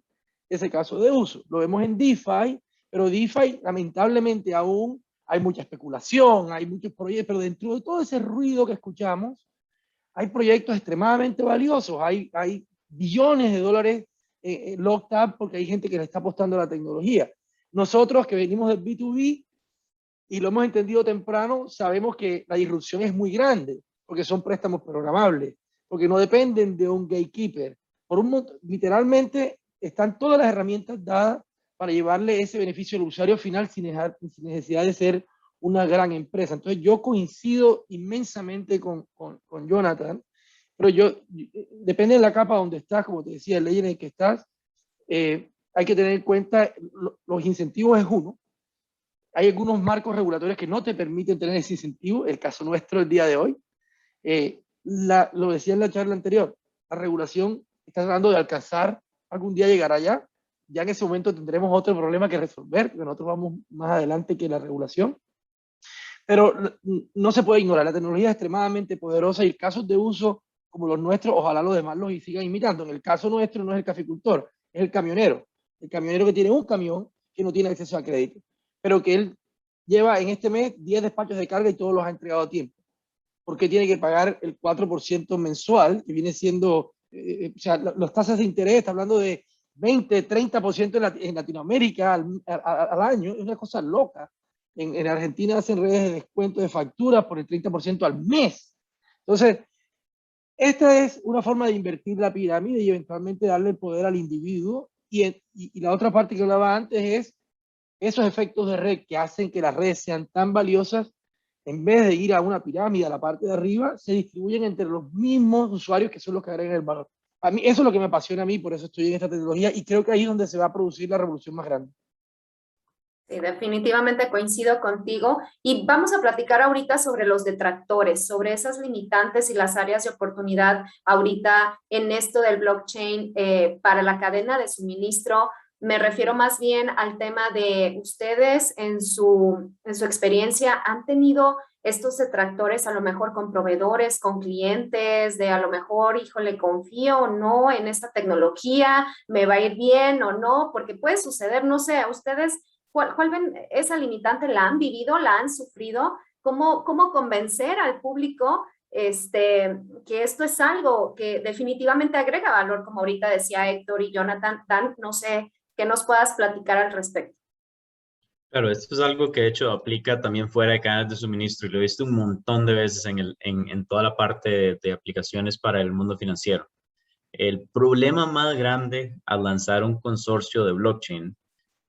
ese caso de uso. Lo vemos en DeFi, pero DeFi lamentablemente aún hay mucha especulación, hay muchos proyectos, pero dentro de todo ese ruido que escuchamos, hay proyectos extremadamente valiosos, hay billones de dólares locked up porque hay gente que le está apostando a la tecnología. Nosotros que venimos del B2B y lo hemos entendido temprano, sabemos que la disrupción es muy grande, porque son préstamos programables, porque no dependen de un gatekeeper. Literalmente están todas las herramientas dadas para llevarle ese beneficio al usuario final sin necesidad de ser una gran empresa. Entonces yo coincido inmensamente con Jonathan, pero depende de la capa donde estás, como te decía, el ley en el que estás, hay que tener en cuenta los incentivos es uno. Hay algunos marcos regulatorios que no te permiten tener ese incentivo, el caso nuestro el día de hoy. Lo decía en la charla anterior, la regulación está tratando de alcanzar, algún día llegará allá, ya en ese momento tendremos otro problema que resolver, porque nosotros vamos más adelante que la regulación. Pero no se puede ignorar, la tecnología es extremadamente poderosa y casos de uso como los nuestros, ojalá los demás los sigan imitando. En el caso nuestro no es el caficultor, es el camionero que tiene un camión que no tiene acceso a crédito, pero que él lleva en este mes 10 despachos de carga y todos los ha entregado a tiempo, porque tiene que pagar el 4% mensual, que viene siendo, o sea, las tasas de interés, está hablando de 20, 30% en Latinoamérica al año, es una cosa loca. En Argentina hacen redes de descuento de facturas por el 30% al mes. Entonces, esta es una forma de invertir la pirámide y eventualmente darle el poder al individuo. Y la otra parte que hablaba antes es esos efectos de red que hacen que las redes sean tan valiosas, en vez de ir a una pirámide a la parte de arriba, se distribuyen entre los mismos usuarios que son los que agregan el valor. A mí, eso es lo que me apasiona a mí, por eso estoy en esta tecnología y creo que ahí es donde se va a producir la revolución más grande. Sí, definitivamente coincido contigo y vamos a platicar ahorita sobre los detractores, sobre esas limitantes y las áreas de oportunidad ahorita en esto del blockchain para la cadena de suministro. Me refiero más bien al tema de ustedes en su experiencia, ¿han tenido estos detractores a lo mejor con proveedores, con clientes, de a lo mejor, híjole, confío o no en esta tecnología, me va a ir bien o no? Porque puede suceder, no sé, a ustedes... ¿Cuál ven esa limitante? ¿La han vivido? ¿La han sufrido? ¿Cómo convencer al público que esto es algo que definitivamente agrega valor, como ahorita decía Héctor y Jonathan? Dan, no sé, que nos puedas platicar al respecto. Claro, esto es algo que de hecho aplica también fuera de cadenas de suministro y lo he visto un montón de veces en toda la parte de aplicaciones para el mundo financiero. El problema más grande al lanzar un consorcio de blockchain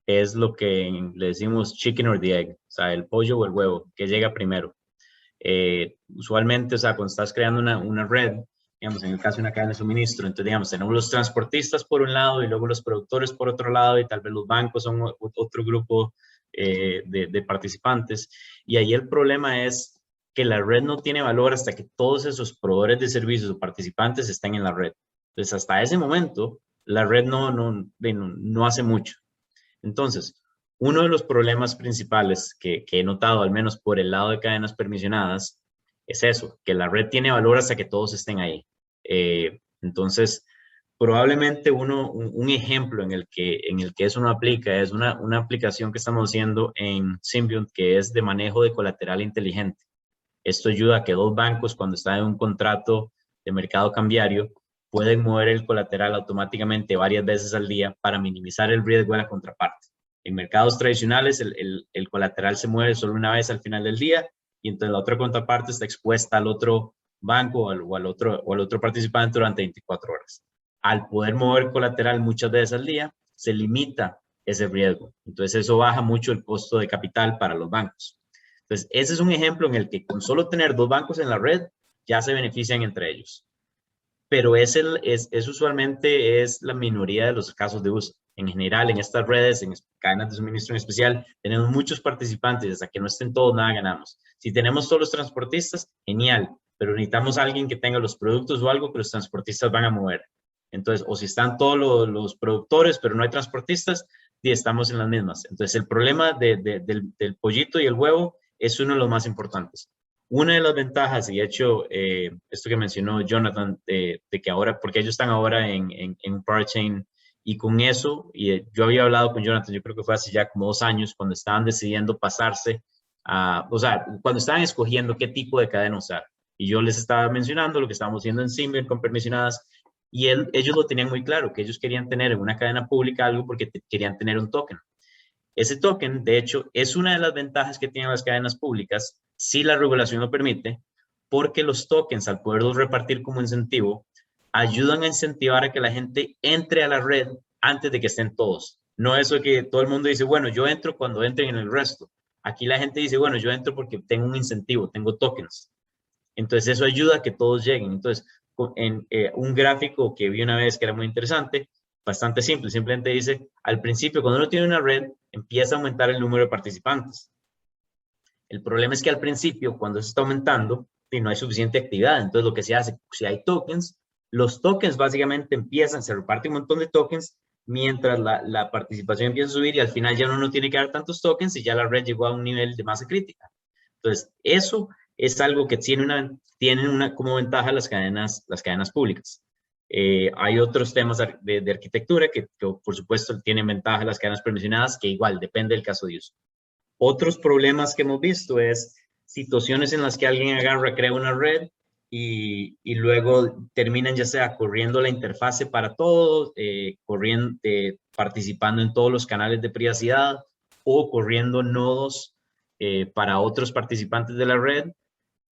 es lo que le decimos chicken or the egg, o sea, el pollo o el huevo, que llega primero. Usualmente, o sea, cuando estás creando una red, digamos, en el caso de una cadena de suministro, entonces, digamos, tenemos los transportistas por un lado y luego los productores por otro lado y tal vez los bancos son otro grupo de participantes. Y ahí el problema es que la red no tiene valor hasta que todos esos proveedores de servicios o participantes estén en la red. Entonces, hasta ese momento, la red no hace mucho. Entonces, uno de los problemas principales que he notado, al menos por el lado de cadenas permisionadas, es eso, que la red tiene valor hasta que todos estén ahí. Entonces, probablemente un ejemplo en el que eso no aplica es una aplicación que estamos haciendo en Symbiont que es de manejo de colateral inteligente. Esto ayuda a que dos bancos, cuando están en un contrato de mercado cambiario, pueden mover el colateral automáticamente varias veces al día para minimizar el riesgo de la contraparte. En mercados tradicionales, el colateral se mueve solo una vez al final del día y entonces la otra contraparte está expuesta al otro banco o al otro participante durante 24 horas. Al poder mover colateral muchas veces al día, se limita ese riesgo. Entonces eso baja mucho el costo de capital para los bancos. Entonces ese es un ejemplo en el que con solo tener dos bancos en la red, ya se benefician entre ellos. Pero usualmente es la minoría de los casos de uso. En general, en estas redes, en cadenas de suministro en especial, tenemos muchos participantes, hasta que no estén todos, nada ganamos. Si tenemos todos los transportistas, genial, pero necesitamos a alguien que tenga los productos o algo que los transportistas van a mover. Entonces, o si están todos los productores, pero no hay transportistas, sí, estamos en las mismas. Entonces, el problema del pollito y el huevo es uno de los más importantes. Una de las ventajas, y de hecho, esto que mencionó Jonathan, de que ahora, porque ellos están ahora en parachain Y con eso, yo había hablado con Jonathan, yo creo que fue hace ya como 2 años, cuando estaban decidiendo pasarse a, o sea, cuando estaban escogiendo qué tipo de cadena usar. Y yo les estaba mencionando lo que estábamos haciendo en Symbian con permisionadas, y ellos lo tenían muy claro, que ellos querían tener en una cadena pública algo porque querían tener un token. Ese token, de hecho, es una de las ventajas que tienen las cadenas públicas, si la regulación lo permite, porque los tokens, al poderlos repartir como incentivo, ayudan a incentivar a que la gente entre a la red antes de que estén todos. No eso que todo el mundo dice, bueno, yo entro cuando entren en el resto. Aquí la gente dice, bueno, yo entro porque tengo un incentivo, tengo tokens. Entonces eso ayuda a que todos lleguen. Entonces, en un gráfico que vi una vez que era muy interesante, bastante simple, simplemente dice, al principio cuando uno tiene una red, empieza a aumentar el número de participantes. El problema es que al principio, cuando se está aumentando, no hay suficiente actividad. Entonces lo que se hace, si hay tokens, los tokens básicamente empiezan, se reparte un montón de tokens, mientras la participación empieza a subir y al final ya uno no tiene que dar tantos tokens y ya la red llegó a un nivel de masa crítica. Entonces, eso es algo que tienen una como ventaja las cadenas públicas. Hay otros temas de arquitectura que, por supuesto, tienen ventaja las cadenas permisionadas, que igual depende del caso de uso. Otros problemas que hemos visto es situaciones en las que alguien agarra, crea una red y luego terminan ya sea corriendo la interfase para todos, participando en todos los canales de privacidad o corriendo nodos para otros participantes de la red.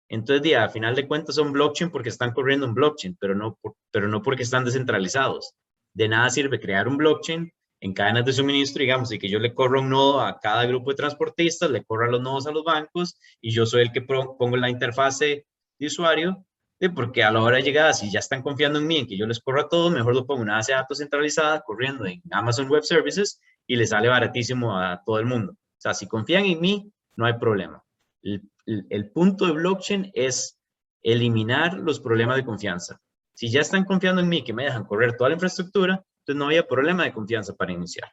Entonces, a final de cuentas son blockchain porque están corriendo un blockchain, pero no porque están descentralizados. De nada sirve crear un blockchain en cadenas de suministro, digamos, y que yo le corra un nodo a cada grupo de transportistas, le corra los nodos a los bancos, y yo soy el que pongo la interfase de usuario, porque a la hora de llegar, si ya están confiando en mí, en que yo les corra todo, mejor lo pongo en una base de datos centralizada, corriendo en Amazon Web Services, y le sale baratísimo a todo el mundo. O sea, si confían en mí, no hay problema. El punto de blockchain es eliminar los problemas de confianza. Si ya están confiando en mí, que me dejan correr toda la infraestructura, entonces no había problema de confianza para iniciar.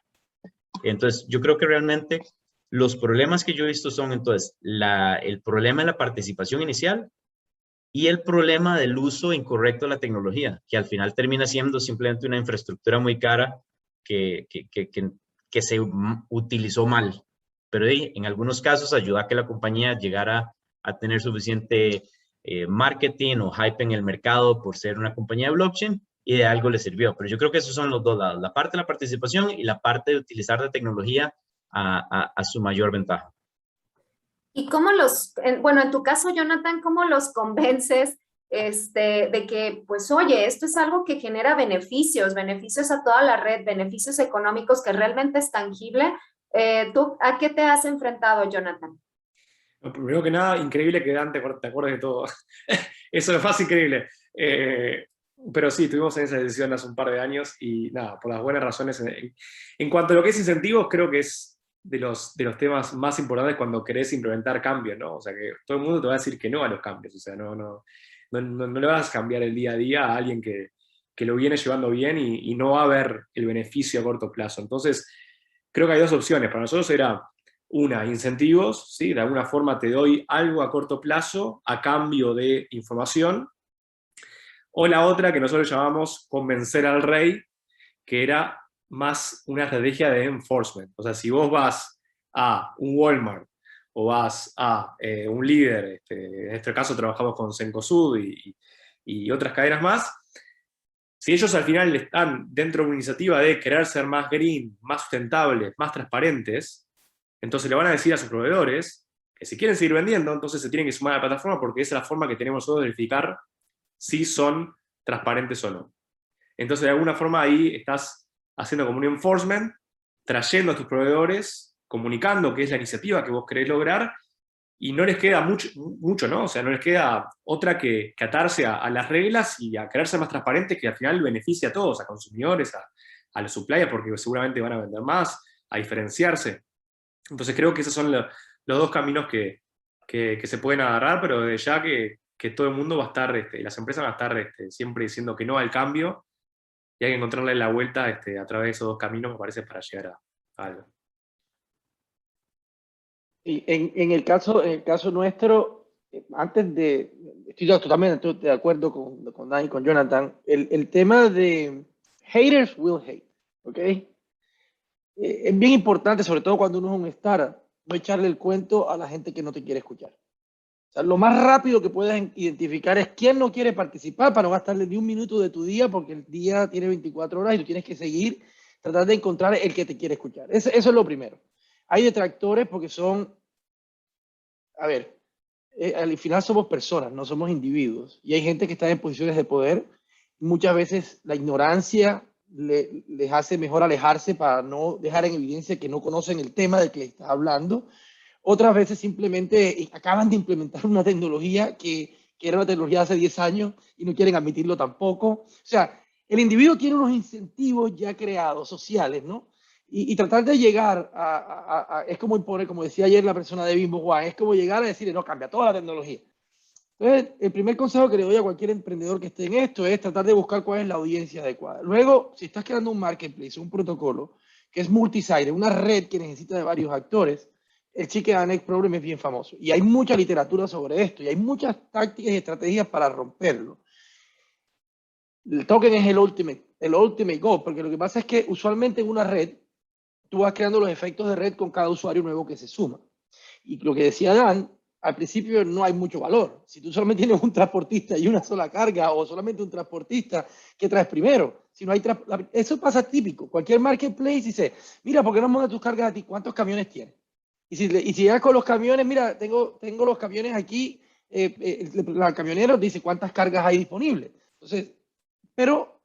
Entonces, yo creo que realmente los problemas que yo he visto son entonces el problema de la participación inicial y el problema del uso incorrecto de la tecnología, que al final termina siendo simplemente una infraestructura muy cara que se utilizó mal. Pero en algunos casos ayuda a que la compañía llegara a tener suficiente marketing o hype en el mercado por ser una compañía de blockchain, y de algo le sirvió. Pero yo creo que esos son los dos lados, la parte de la participación y la parte de utilizar la tecnología a su mayor ventaja. ¿Y cómo bueno, en tu caso, Jonathan, cómo los convences de que, pues, oye, esto es algo que genera beneficios a toda la red, beneficios económicos que realmente es tangible? ¿Tú a qué te has enfrentado, Jonathan? Primero que nada, increíble que Dante te acuerdes de todo. Eso es más increíble. Pero sí, tuvimos esa decisión hace un par de años y nada, por las buenas razones. En cuanto a lo que es incentivos, creo que es de los temas más importantes cuando querés implementar cambios, ¿no? O sea, que todo el mundo te va a decir que no a los cambios. O sea, no le vas a cambiar el día a día a alguien que lo viene llevando bien y no va a ver el beneficio a corto plazo. Entonces, creo que hay dos opciones. Para nosotros era una, incentivos, ¿sí? De alguna forma te doy algo a corto plazo a cambio de información. O la otra que nosotros llamamos convencer al rey, que era más una estrategia de enforcement. O sea, si vos vas a un Walmart o vas a un líder, en este caso trabajamos con Cencosud y otras cadenas más, si ellos al final están dentro de una iniciativa de querer ser más green, más sustentables, más transparentes, entonces le van a decir a sus proveedores que si quieren seguir vendiendo, entonces se tienen que sumar a la plataforma porque esa es la forma que tenemos nosotros de verificar si son transparentes o no. Entonces, de alguna forma ahí estás haciendo como un enforcement, trayendo a tus proveedores, comunicando qué es la iniciativa que vos querés lograr, y no les queda mucho, ¿no? O sea, no les queda otra que atarse a las reglas y a querer ser más transparentes, que al final beneficia a todos, a consumidores, a los suppliers, porque seguramente van a vender más, a diferenciarse. Entonces creo que esos son los dos caminos que se pueden agarrar, pero desde ya que todo el mundo va a estar, las empresas van a estar siempre diciendo que no al cambio, y hay que encontrarle la vuelta a través de esos dos caminos, me parece, para llegar a algo. Y en el caso nuestro, estoy totalmente de acuerdo con Dani y con Jonathan, el tema de haters will hate. ¿ok? Es bien importante, sobre todo cuando uno es un startup, no echarle el cuento a la gente que no te quiere escuchar. O sea, lo más rápido que puedes identificar es quién no quiere participar para no gastarle ni un minuto de tu día, porque el día tiene 24 horas y tú tienes que seguir tratando de encontrar el que te quiere escuchar. Eso es lo primero. Hay detractores porque son, a ver, al final somos personas, no somos individuos. Y hay gente que está en posiciones de poder. Muchas veces la ignorancia les hace mejor alejarse para no dejar en evidencia que no conocen el tema del que les estás hablando. Otras veces simplemente acaban de implementar una tecnología que era una tecnología de hace 10 años y no quieren admitirlo tampoco. O sea, el individuo tiene unos incentivos ya creados, sociales, ¿no? Y tratar de llegar es como imponer, como decía ayer la persona de Bimbo Juan, es como llegar a decirle, no, cambia toda la tecnología. Entonces, el primer consejo que le doy a cualquier emprendedor que esté en esto es tratar de buscar cuál es la audiencia adecuada. Luego, si estás creando un marketplace, un protocolo que es multi-site, una red que necesita de varios actores, el Chicken and Egg Problem es bien famoso. Y hay mucha literatura sobre esto, y hay muchas tácticas y estrategias para romperlo. El token es el ultimate goal, porque lo que pasa es que usualmente en una red, tú vas creando los efectos de red con cada usuario nuevo que se suma. Y lo que decía Dan, al principio no hay mucho valor. Si tú solamente tienes un transportista y una sola carga, o solamente un transportista, ¿qué traes primero? Si no hay eso pasa típico. Cualquier marketplace dice, mira, ¿por qué no montas tus cargas a ti? ¿Cuántos camiones tienes? Y si llegas con los camiones, mira, tengo los camiones aquí, la camionera dice cuántas cargas hay disponibles. Entonces, pero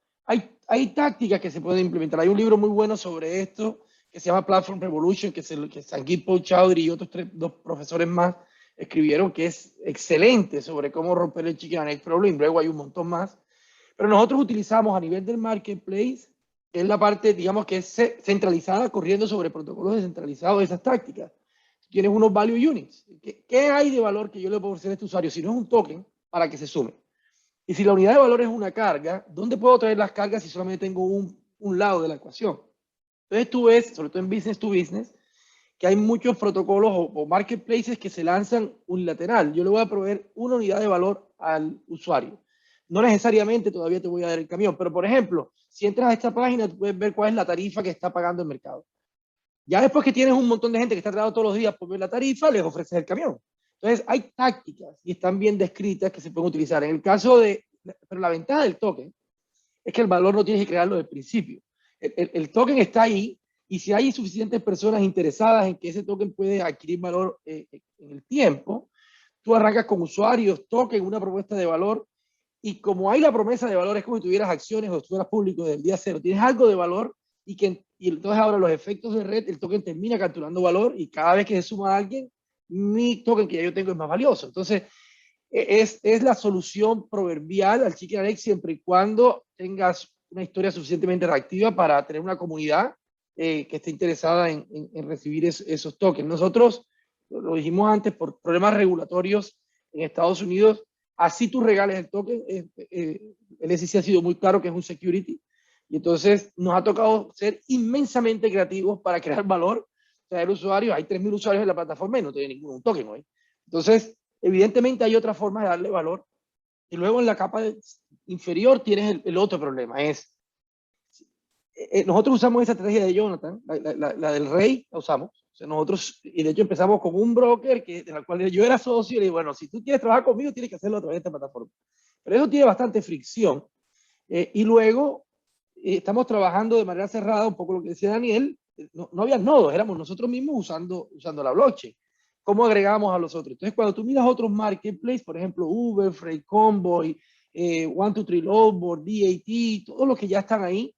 hay tácticas que se pueden implementar. Hay un libro muy bueno sobre esto que se llama Platform Revolution, que Sangeet Paul Chowdhury y otros dos profesores más escribieron, que es excelente sobre cómo romper el Chicken and Egg Problem. Luego hay un montón más. Pero nosotros utilizamos a nivel del marketplace, que es la parte, digamos, que es centralizada, corriendo sobre protocolos descentralizados de esas tácticas. Tienes unos value units. ¿Qué hay de valor que yo le puedo ofrecer a este usuario? Si no es un token, para que se sume. Y si la unidad de valor es una carga, ¿dónde puedo traer las cargas si solamente tengo un lado de la ecuación? Entonces tú ves, sobre todo en business to business, que hay muchos protocolos o marketplaces que se lanzan unilateral. Yo le voy a proveer una unidad de valor al usuario. No necesariamente todavía te voy a dar el camión, pero por ejemplo, si entras a esta página, tú puedes ver cuál es la tarifa que está pagando el mercado. Ya después que tienes un montón de gente que está trabajando todos los días por ver la tarifa, les ofreces el camión. Entonces, hay tácticas y están bien descritas que se pueden utilizar. En el caso pero la ventaja del token es que el valor no tienes que crearlo desde el principio. El token está ahí y si hay suficientes personas interesadas en que ese token puede adquirir valor en el tiempo, tú arrancas con usuarios, token, una propuesta de valor y como hay la promesa de valor, es como si tuvieras acciones o estuvieras público desde el día cero. Tienes algo de valor y entonces ahora los efectos de red, el token termina capturando valor y cada vez que se suma a alguien, mi token que ya yo tengo es más valioso. Entonces, es la solución proverbial al Chicken and Egg siempre y cuando tengas una historia suficientemente reactiva para tener una comunidad que esté interesada en recibir esos tokens. Nosotros, lo dijimos antes, por problemas regulatorios en Estados Unidos, así tú regales el token, el SEC ha sido muy claro que es un security, y entonces nos ha tocado ser inmensamente creativos para crear valor, traer usuarios. Hay 3.000 usuarios en la plataforma y no tiene ningún token hoy. Entonces, evidentemente hay otras formas de darle valor. Y luego en la capa inferior tienes el otro problema. Nosotros usamos esa estrategia de Jonathan, la del rey, la usamos. O sea, nosotros, y de hecho empezamos con un broker de la cual yo era socio y le digo, bueno, si tú quieres trabajar conmigo, tienes que hacerlo a través de esta plataforma. Pero eso tiene bastante fricción. Y luego estamos trabajando de manera cerrada, un poco lo que decía Daniel, no había nodos, éramos nosotros mismos usando la blockchain. ¿Cómo agregamos a los otros? Entonces, cuando tú miras otros marketplaces, por ejemplo, Uber, Freight Convoy, 123 Loadboard, DAT, todos los que ya están ahí,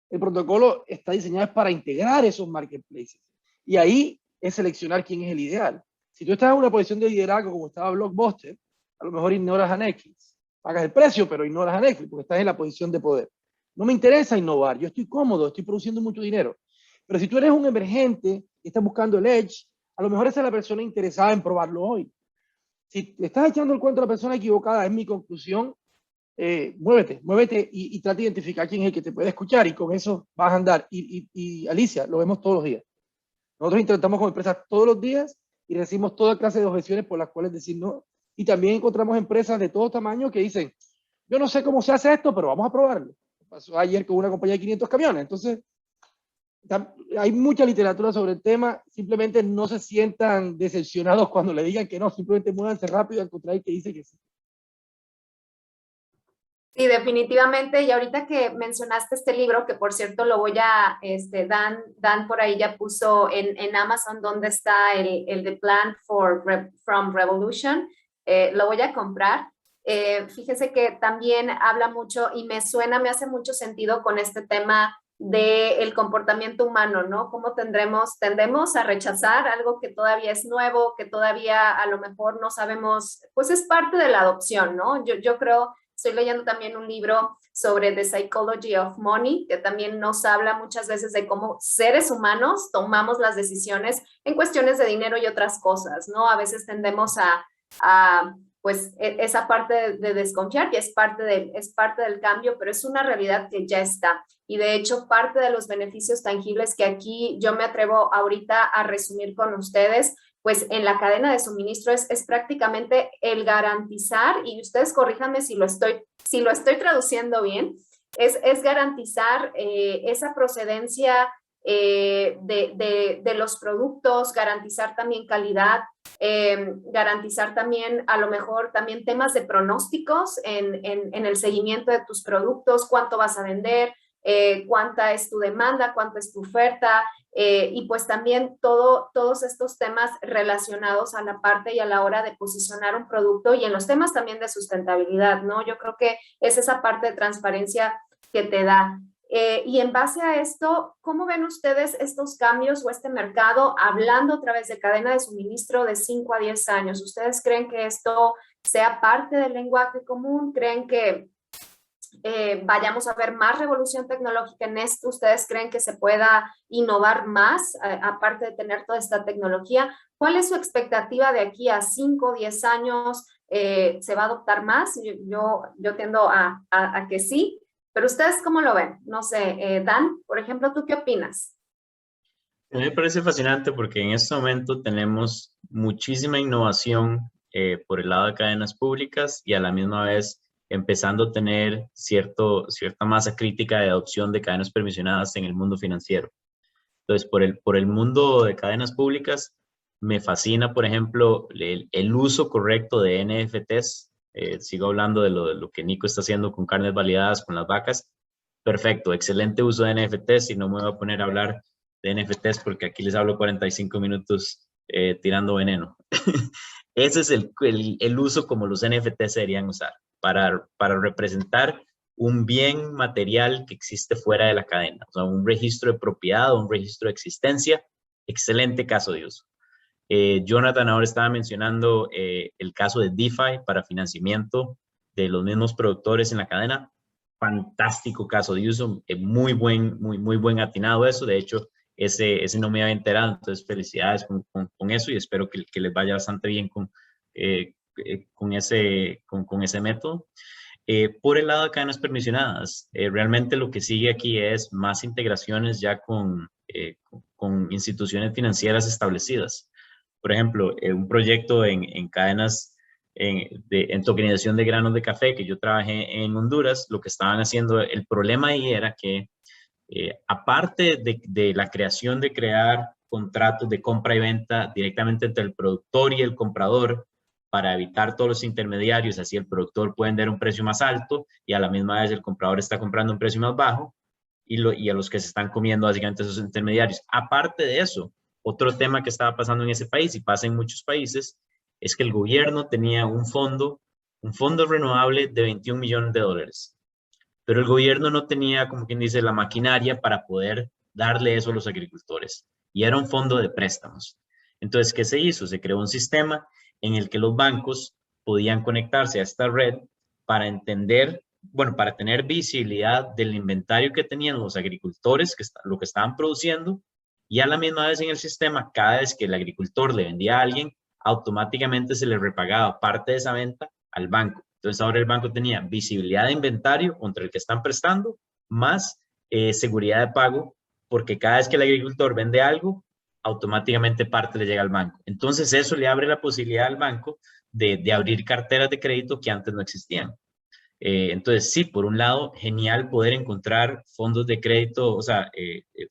el protocolo está diseñado para integrar esos marketplaces. Y ahí es seleccionar quién es el ideal. Si tú estás en una posición de liderazgo como estaba Blockbuster, a lo mejor ignoras a Netflix. Pagas el precio, pero ignoras a Netflix porque estás en la posición de poder. No me interesa innovar, yo estoy cómodo, estoy produciendo mucho dinero. Pero si tú eres un emergente y estás buscando el edge, a lo mejor esa es la persona interesada en probarlo hoy. Si le estás echando el cuento a la persona equivocada, es mi conclusión, muévete y trata de identificar quién es el que te puede escuchar y con eso vas a andar. Y Alicia, lo vemos todos los días. Nosotros intentamos con empresas todos los días y recibimos toda clase de objeciones por las cuales decir no. Y también encontramos empresas de todo tamaño que dicen, yo no sé cómo se hace esto, pero vamos a probarlo. Pasó ayer con una compañía de 500 camiones. Entonces, hay mucha literatura sobre el tema, simplemente no se sientan decepcionados cuando le digan que no, simplemente muévanse rápido a encontrar el que dice que sí. Sí, definitivamente. Y ahorita que mencionaste este libro, que por cierto lo voy a, Dan por ahí ya puso en Amazon donde está el The Plan from Revolution, lo voy a comprar. Fíjese que también habla mucho y me hace mucho sentido con este tema del comportamiento humano, ¿no? Cómo tendemos a rechazar algo que todavía es nuevo, que todavía a lo mejor no sabemos, pues es parte de la adopción, ¿no? Yo creo. Estoy leyendo también un libro sobre The Psychology of Money, que también nos habla muchas veces de cómo seres humanos tomamos las decisiones en cuestiones de dinero y otras cosas, ¿no? A veces tendemos pues, esa parte de desconfiar, que es parte del cambio, pero es una realidad que ya está. Y de hecho, parte de los beneficios tangibles que aquí yo me atrevo ahorita a resumir con ustedes, pues en la cadena de suministro es prácticamente el garantizar, y ustedes corríjanme si lo estoy traduciendo bien, es garantizar esa procedencia de los productos, garantizar también calidad, garantizar también a lo mejor también temas de pronósticos en el seguimiento de tus productos, cuánto vas a vender, cuánta es tu demanda, cuánta es tu oferta, y pues también todos estos temas relacionados a la parte y a la hora de posicionar un producto y en los temas también de sustentabilidad, ¿no? Yo creo que es esa parte de transparencia que te da. Y en base a esto, ¿cómo ven ustedes estos cambios o este mercado hablando a través de cadena de suministro de 5 a 10 años? ¿Ustedes creen que esto sea parte del lenguaje común? ¿Creen que vayamos a ver más revolución tecnológica en esto? ¿Ustedes creen que se pueda innovar más, aparte de tener toda esta tecnología? ¿Cuál es su expectativa de aquí a 5 o 10 años? ¿Se va a adoptar más? Yo tiendo a que sí, pero ¿ustedes cómo lo ven? No sé, Dan, por ejemplo, ¿tú qué opinas? A mí me parece fascinante porque en este momento tenemos muchísima innovación por el lado de cadenas públicas y a la misma vez empezando a tener cierta masa crítica de adopción de cadenas permisionadas en el mundo financiero. Entonces, por el mundo de cadenas públicas, me fascina, por ejemplo, el uso correcto de NFTs. Sigo hablando de lo que Nico está haciendo con carnes validadas, con las vacas. Perfecto, excelente uso de NFTs y no me voy a poner a hablar de NFTs porque aquí les hablo 45 minutos tirando veneno. Ese es el uso como los NFTs se deberían usar, para representar un bien material que existe fuera de la cadena, o sea, un registro de propiedad o un registro de existencia. Excelente caso de uso. Jonathan ahora estaba mencionando el caso de DeFi para financiamiento de los mismos productores en la cadena. Fantástico caso de uso, muy buen atinado eso. De hecho, ese no me había enterado, entonces felicidades con eso y espero que les vaya bastante bien con ese método. Por el lado de cadenas permisionadas, realmente lo que sigue aquí es más integraciones ya con instituciones financieras establecidas. Por ejemplo, un proyecto en cadenas, en tokenización de granos de café que yo trabajé en Honduras, lo que estaban haciendo, el problema ahí era que aparte de la creación de crear contratos de compra y venta directamente entre el productor y el comprador para evitar todos los intermediarios, así el productor puede vender un precio más alto y a la misma vez el comprador está comprando un precio más bajo y a los que se están comiendo básicamente esos intermediarios. Aparte de eso, otro tema que estaba pasando en ese país y pasa en muchos países es que el gobierno tenía un fondo renovable de $21 millones. Pero el gobierno no tenía, como quien dice, la maquinaria para poder darle eso a los agricultores. Y era un fondo de préstamos. Entonces, ¿qué se hizo? Se creó un sistema en el que los bancos podían conectarse a esta red para entender, bueno, para tener visibilidad del inventario que tenían los agricultores, lo que estaban produciendo, y a la misma vez en el sistema, cada vez que el agricultor le vendía a alguien, automáticamente se le repagaba parte de esa venta al banco. Entonces ahora el banco tenía visibilidad de inventario contra el que están prestando, más seguridad de pago, porque cada vez que el agricultor vende algo, automáticamente parte le llega al banco. Entonces eso le abre la posibilidad al banco de abrir carteras de crédito que antes no existían. Entonces, sí, por un lado, genial poder encontrar fondos de crédito, o sea,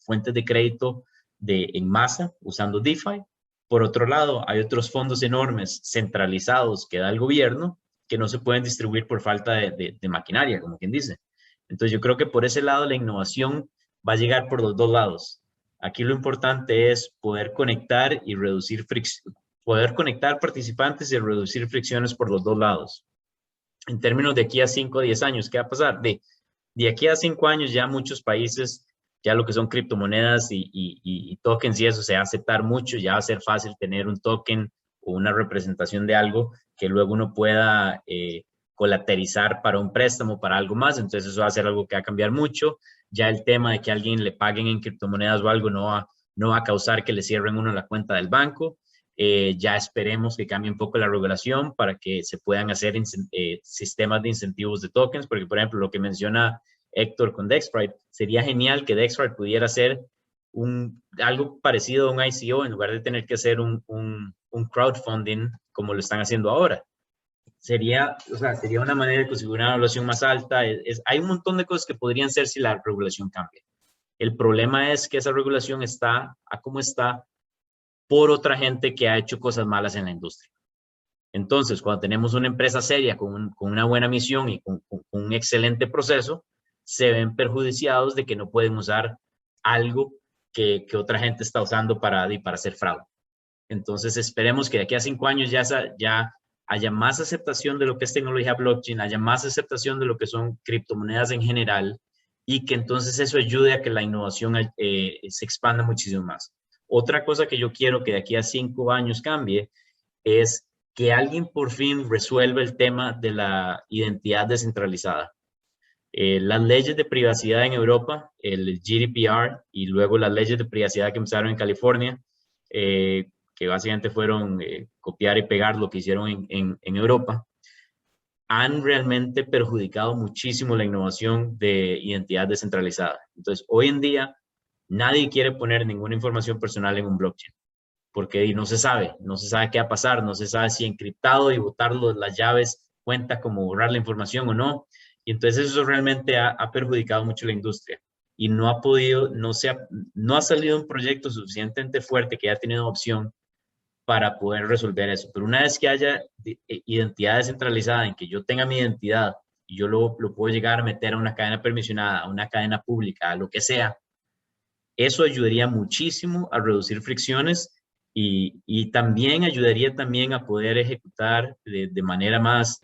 fuentes de crédito en masa usando DeFi. Por otro lado, hay otros fondos enormes centralizados que da el gobierno que no se pueden distribuir por falta de maquinaria, como quien dice. Entonces, yo creo que por ese lado la innovación va a llegar por los dos lados. Aquí lo importante es poder conectar y reducir poder conectar participantes y reducir fricciones por los dos lados. En términos de aquí a 5 o 10 años, ¿qué va a pasar? De aquí a 5 años ya muchos países, ya lo que son criptomonedas y tokens y eso se va a aceptar mucho, ya va a ser fácil tener un token o una representación de algo que luego uno pueda colateralizar para un préstamo, para algo más. Entonces eso va a ser algo que va a cambiar mucho. Ya el tema de que alguien le paguen en criptomonedas o algo no va a causar que le cierren uno la cuenta del banco. Ya esperemos que cambie un poco la regulación para que se puedan hacer sistemas de incentivos de tokens, porque por ejemplo lo que menciona Héctor con Dexprite, sería genial que Dexprite pudiera hacer algo parecido a un ICO en lugar de tener que hacer un crowdfunding como lo están haciendo ahora. Sería una manera de conseguir una evaluación más alta. Hay un montón de cosas que podrían ser si la regulación cambia. El problema es que esa regulación está a como está por otra gente que ha hecho cosas malas en la industria. Entonces, cuando tenemos una empresa seria con una buena misión y con un excelente proceso, se ven perjudiciados de que no pueden usar algo que otra gente está usando para hacer fraude. Entonces, esperemos que de aquí a 5 años ya haya más aceptación de lo que es tecnología blockchain, haya más aceptación de lo que son criptomonedas en general y que entonces eso ayude a que la innovación se expanda muchísimo más. Otra cosa que yo quiero que de aquí a 5 años cambie es que alguien por fin resuelva el tema de la identidad descentralizada. Las leyes de privacidad en Europa, el GDPR y luego las leyes de privacidad que empezaron en California, que básicamente fueron copiar y pegar lo que hicieron en Europa, han realmente perjudicado muchísimo la innovación de identidad descentralizada. Entonces, hoy en día, nadie quiere poner ninguna información personal en un blockchain, porque no se sabe qué va a pasar, no se sabe si encriptado y botar las llaves cuenta como borrar la información o no. Y entonces eso realmente ha perjudicado mucho la industria y no ha salido un proyecto suficientemente fuerte que haya tenido opción para poder resolver eso. Pero una vez que haya identidad descentralizada, en que yo tenga mi identidad y yo lo puedo llegar a meter a una cadena permisionada, a una cadena pública, a lo que sea, eso ayudaría muchísimo a reducir fricciones y también ayudaría también a poder ejecutar de manera más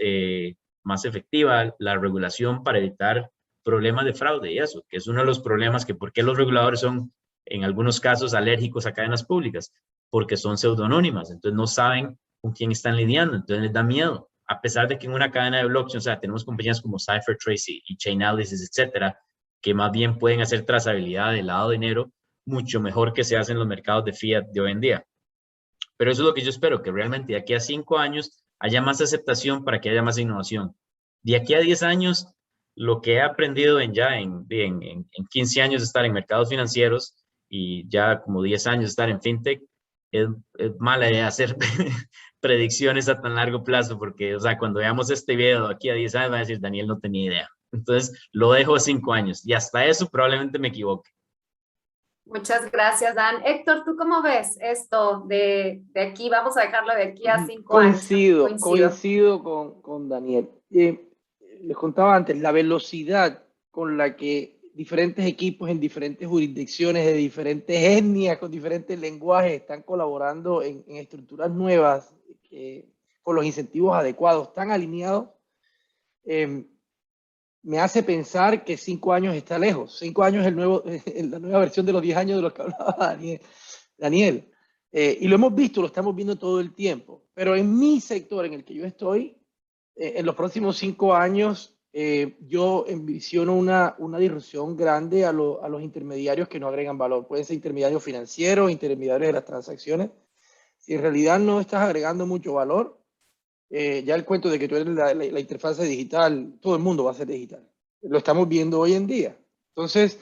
efectiva la regulación para evitar problemas de fraude y eso, que es uno de los problemas que por qué los reguladores son en algunos casos alérgicos a cadenas públicas, porque son pseudonónimas, entonces no saben con quién están lidiando, entonces les da miedo, a pesar de que en una cadena de blockchain, o sea, tenemos compañías como CipherTrace y Chainalysis, etcétera, que más bien pueden hacer trazabilidad del lado de dinero mucho mejor que se hace en los mercados de fiat de hoy en día. Pero eso es lo que yo espero, que realmente de aquí a 5 años haya más aceptación para que haya más innovación. De aquí a 10 años, lo que he aprendido en 15 años de estar en mercados financieros y ya como 10 años de estar en fintech, es mala idea hacer predicciones a tan largo plazo, porque, o sea, cuando veamos este video de aquí a 10 años, va a decir, Daniel no tenía idea. Entonces, lo dejo a 5 años y hasta eso probablemente me equivoque. Muchas gracias, Dan. Héctor, ¿tú cómo ves esto de aquí? Vamos a dejarlo de aquí a 5 años. Coincido con Daniel. Les contaba antes, la velocidad con la que diferentes equipos en diferentes jurisdicciones, de diferentes etnias, con diferentes lenguajes, están colaborando en estructuras nuevas, con los incentivos adecuados, tan alineados, me hace pensar que 5 años está lejos. 5 años es la nueva versión de los 10 años de los que hablaba Daniel. Y lo hemos visto, lo estamos viendo todo el tiempo. Pero en mi sector, en el que yo estoy, en los próximos 5 años, yo envisiono una disrupción grande a los intermediarios que no agregan valor. Pueden ser intermediarios financieros, intermediarios de las transacciones. Si en realidad no estás agregando mucho valor, ya el cuento de que tú eres la interfaz digital, todo el mundo va a ser digital. Lo estamos viendo hoy en día. Entonces,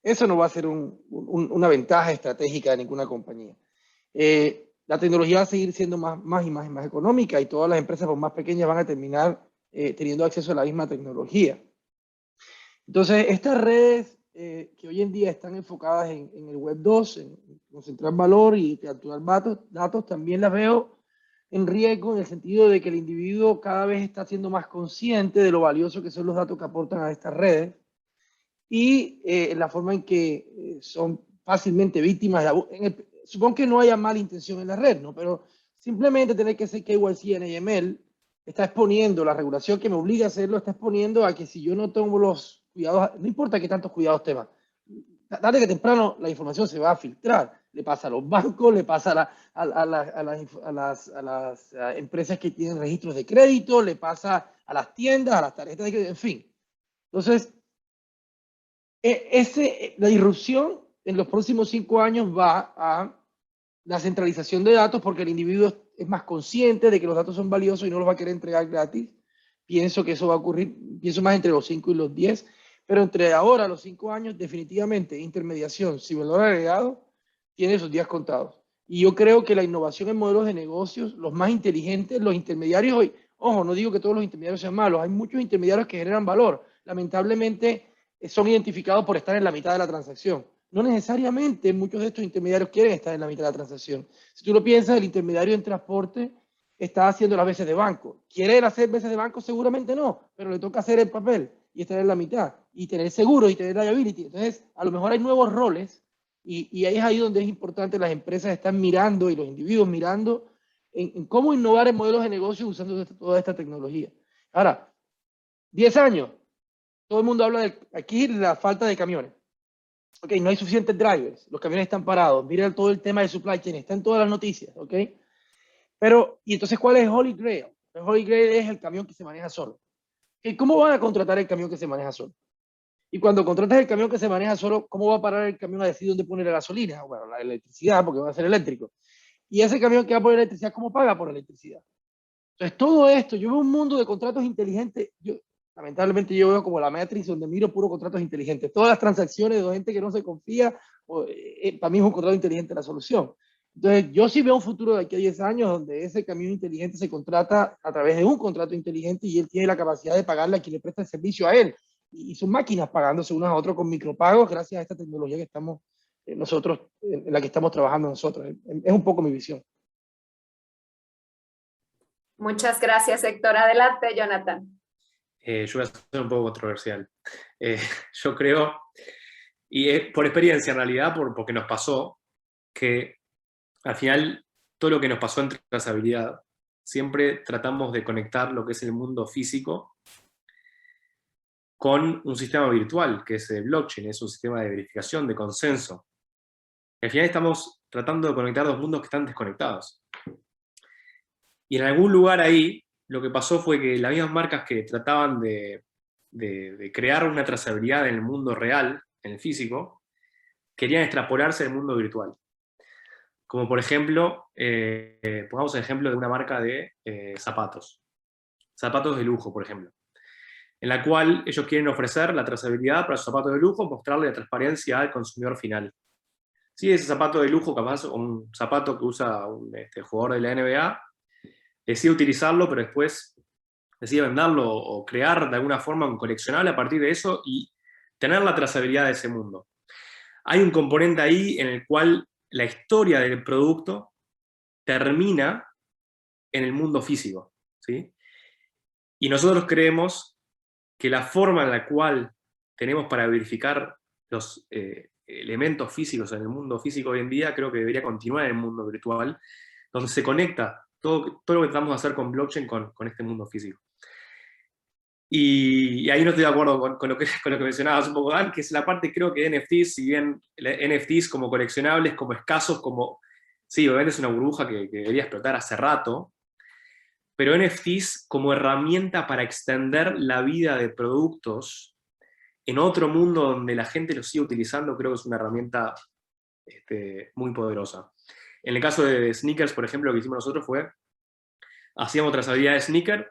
eso no va a ser una ventaja estratégica de ninguna compañía. La tecnología va a seguir siendo más económica y todas las empresas, por más pequeñas, van a terminar teniendo acceso a la misma tecnología. Entonces, estas redes que hoy en día están enfocadas en el Web 2, en concentrar valor y capturar datos, también las veo en riesgo en el sentido de que el individuo cada vez está siendo más consciente de lo valioso que son los datos que aportan a estas redes y la forma en que son fácilmente víctimas de abuso. Supongo que no haya mala intención en la red, ¿no? Pero simplemente tener que hacer KYC en AML está exponiendo, la regulación que me obliga a hacerlo, está exponiendo a que si yo no tomo los cuidados, no importa qué tantos cuidados tenga, tarde que temprano la información se va a filtrar. Le pasa a los bancos, le pasa a las empresas que tienen registros de crédito, le pasa a las tiendas, a las tarjetas de crédito, en fin. Entonces, la irrupción en los próximos 5 años va a la centralización de datos porque el individuo es más consciente de que los datos son valiosos y no los va a querer entregar gratis. Pienso que eso va a ocurrir, pienso más entre los 5 y los 10, pero entre ahora los 5 años definitivamente intermediación sin valor agregado tiene esos días contados. Y yo creo que la innovación en modelos de negocios, los más inteligentes, los intermediarios hoy, ojo, no digo que todos los intermediarios sean malos, hay muchos intermediarios que generan valor. Lamentablemente son identificados por estar en la mitad de la transacción. No necesariamente muchos de estos intermediarios quieren estar en la mitad de la transacción. Si tú lo piensas, el intermediario en transporte está haciendo las veces de banco. ¿Quiere hacer veces de banco? Seguramente no, pero le toca hacer el papel y estar en la mitad y tener seguro y tener liability. Entonces, a lo mejor hay nuevos roles y ahí es ahí donde es importante las empresas están mirando y los individuos mirando en cómo innovar en modelos de negocio usando toda esta tecnología. Ahora, 10 años, todo el mundo habla de aquí la falta de camiones. Ok, no hay suficientes drivers, los camiones están parados, miren todo el tema de supply chain, está en todas las noticias, ok. Pero, ¿y entonces cuál es el Holy Grail? El Holy Grail es el camión que se maneja solo. ¿Cómo van a contratar el camión que se maneja solo? Y cuando contratas el camión que se maneja solo, ¿cómo va a parar el camión a decidir dónde poner la gasolina? Bueno, la electricidad, porque va a ser eléctrico. Y ese camión que va a poner electricidad, ¿cómo paga por electricidad? Entonces, todo esto, yo veo un mundo de contratos inteligentes. Lamentablemente yo veo como la Matrix donde miro puro contratos inteligentes. Todas las transacciones de gente que no se confía, para mí es un contrato inteligente la solución. Entonces yo sí veo un futuro de aquí a 10 años donde ese camión inteligente se contrata a través de un contrato inteligente y él tiene la capacidad de pagarle a quien le presta el servicio a él. Y sus máquinas pagándose unas a otras con micropagos gracias a esta tecnología que estamos nosotros, en la que estamos trabajando nosotros. Es un poco mi visión. Muchas gracias, Héctor. Adelante, Jonathan. Yo voy a ser un poco controversial. Yo creo, y por experiencia en realidad, porque nos pasó, que al final todo lo que nos pasó en trazabilidad, siempre tratamos de conectar lo que es el mundo físico con un sistema virtual, que es el blockchain, es un sistema de verificación, de consenso. Al final estamos tratando de conectar dos mundos que están desconectados. Y en algún lugar ahí, lo que pasó fue que las mismas marcas que trataban de crear una trazabilidad en el mundo real, en el físico, querían extrapolarse al mundo virtual. Como por ejemplo, pongamos el ejemplo de una marca de zapatos. Zapatos de lujo, por ejemplo. En la cual ellos quieren ofrecer la trazabilidad para sus zapatos de lujo, mostrarle la transparencia al consumidor final. Si ese zapato de lujo, capaz, un zapato que usa un jugador de la NBA, decide utilizarlo, pero después decide venderlo o crear de alguna forma un coleccionable a partir de eso y tener la trazabilidad de ese mundo. Hay un componente ahí en el cual la historia del producto termina en el mundo físico, ¿sí? Y nosotros creemos que la forma en la cual tenemos para verificar los elementos físicos en el mundo físico hoy en día, creo que debería continuar en el mundo virtual, donde se conecta todo lo que tratamos de hacer con blockchain con este mundo físico. Y ahí no estoy de acuerdo con lo que mencionabas un poco, Dan, que es la parte, creo que de NFTs, si bien NFTs como coleccionables, como escasos, como... Sí, obviamente es una burbuja que debería explotar hace rato, pero NFTs como herramienta para extender la vida de productos en otro mundo donde la gente los sigue utilizando, creo que es una herramienta muy poderosa. En el caso de sneakers, por ejemplo, lo que hicimos nosotros fue, hacíamos trazabilidad de sneaker,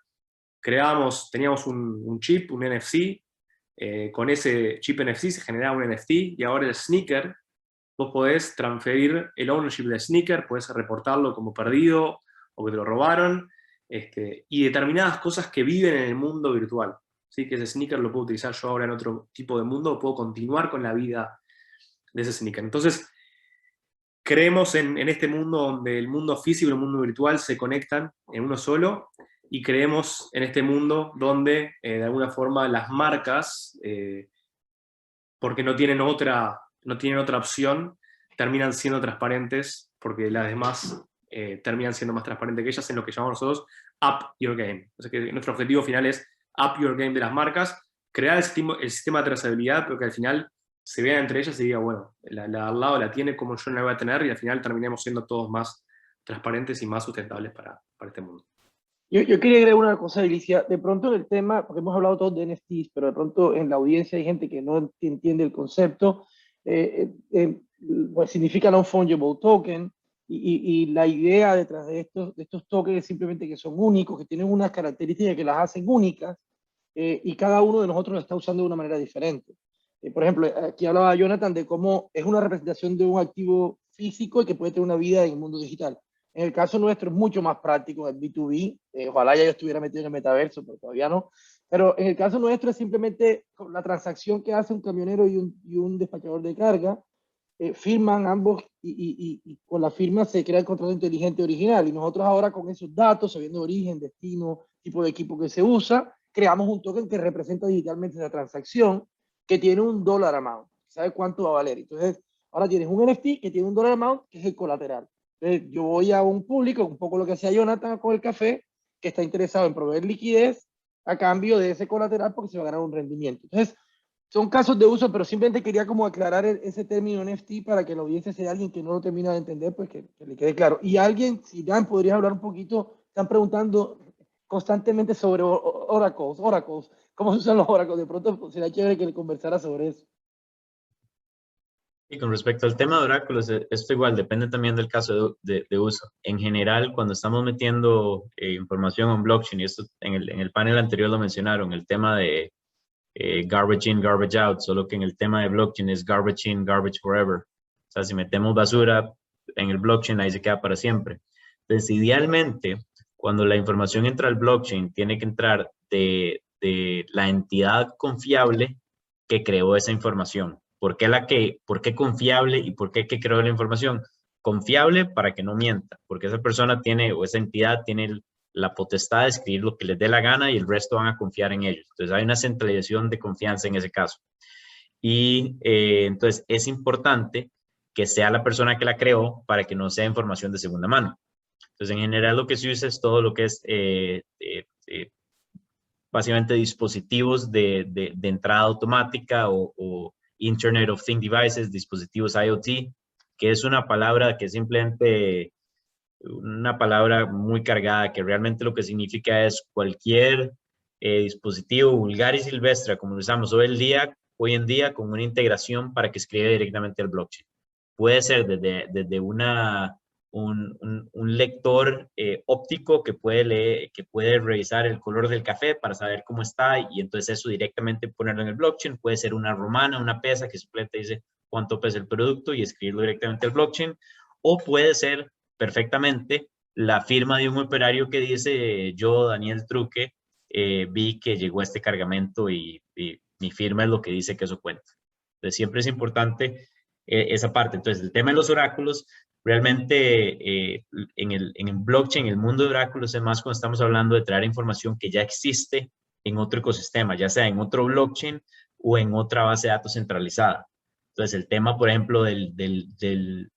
teníamos un chip, un NFC, con ese chip NFC se generaba un NFT, y ahora el sneaker, vos podés transferir el ownership del sneaker, podés reportarlo como perdido, o que te lo robaron, y determinadas cosas que viven en el mundo virtual. ¿Sí? Que ese sneaker lo puedo utilizar yo ahora en otro tipo de mundo, o puedo continuar con la vida de ese sneaker. Entonces, creemos en este mundo donde el mundo físico y el mundo virtual se conectan en uno solo, y creemos en este mundo donde, de alguna forma, las marcas, porque no tienen otra opción, terminan siendo transparentes, porque las demás terminan siendo más transparentes que ellas, en lo que llamamos nosotros Up Your Game. O sea que nuestro objetivo final es Up Your Game de las marcas, crear el sistema de trazabilidad, pero que al final se vean entre ellas y diga, bueno, la de al lado la tiene como yo no la voy a tener, y al final terminemos siendo todos más transparentes y más sustentables para este mundo. Yo quería agregar una cosa, Alicia. De pronto en el tema, porque hemos hablado todos de NFTs, pero de pronto en la audiencia hay gente que no entiende el concepto. Pues significa non-fungible token, y la idea detrás de estos tokens es simplemente que son únicos, que tienen unas características que las hacen únicas, y cada uno de nosotros lo está usando de una manera diferente. Por ejemplo, aquí hablaba Jonathan de cómo es una representación de un activo físico y que puede tener una vida en el mundo digital. En el caso nuestro es mucho más práctico, el B2B. Ojalá ya yo estuviera metido en el metaverso, pero todavía no. Pero en el caso nuestro es simplemente la transacción que hace un camionero y un despachador de carga. Firman ambos, y con la firma se crea el contrato inteligente original. Y nosotros ahora, con esos datos, sabiendo origen, destino, tipo de equipo que se usa, creamos un token que representa digitalmente esa transacción, que tiene un dollar amount. ¿Sabe cuánto va a valer? Entonces, ahora tienes un NFT que tiene un dollar amount, que es el colateral. Entonces, yo voy a un público, un poco lo que hacía Jonathan con el café, que está interesado en proveer liquidez a cambio de ese colateral, porque se va a ganar un rendimiento. Entonces, son casos de uso, pero simplemente quería como aclarar ese término NFT para que la audiencia, sea alguien que no lo termina de entender, pues que le quede claro. Y alguien, si Dan, podrías hablar un poquito, están preguntando constantemente sobre oracles, cómo se usan los oracles. De pronto sería chévere que le conversara sobre eso. Y con respecto al tema de oráculos, esto igual depende también del caso de uso. En general, cuando estamos metiendo información en blockchain, y esto en el panel anterior lo mencionaron, el tema de garbage in, garbage out, solo que en el tema de blockchain es garbage in, garbage forever. O sea, si metemos basura en el blockchain, ahí se queda para siempre. Entonces, idealmente, cuando la información entra al blockchain, tiene que entrar de la entidad confiable que creó esa información. ¿Por qué confiable y por qué que creó la información? Confiable para que no mienta, porque esa persona tiene, o esa entidad tiene la potestad de escribir lo que les dé la gana y el resto van a confiar en ellos. Entonces hay una centralización de confianza en ese caso. Y entonces es importante que sea la persona que la creó para que no sea información de segunda mano. Entonces en general lo que se usa es todo lo que es básicamente dispositivos de entrada automática o Internet of Things Devices, dispositivos IoT, que es una palabra que simplemente, una palabra muy cargada, que realmente lo que significa es cualquier dispositivo vulgar y silvestre, como lo usamos hoy en día, con una integración para que escriba directamente al blockchain. Puede ser desde un lector óptico que puede revisar el color del café para saber cómo está, y entonces eso directamente ponerlo en el blockchain. Puede ser una romana, una pesa que simplemente dice cuánto pesa el producto y escribirlo directamente al blockchain, o puede ser perfectamente la firma de un operario que dice: yo, Daniel Truque, vi que llegó este cargamento y mi firma es lo que dice que eso cuenta. Entonces siempre es importante esa parte. Entonces el tema de los oráculos, realmente en el blockchain, en el mundo de oráculos, es más cuando estamos hablando de traer información que ya existe en otro ecosistema, ya sea en otro blockchain o en otra base de datos centralizada. Entonces el tema, por ejemplo, del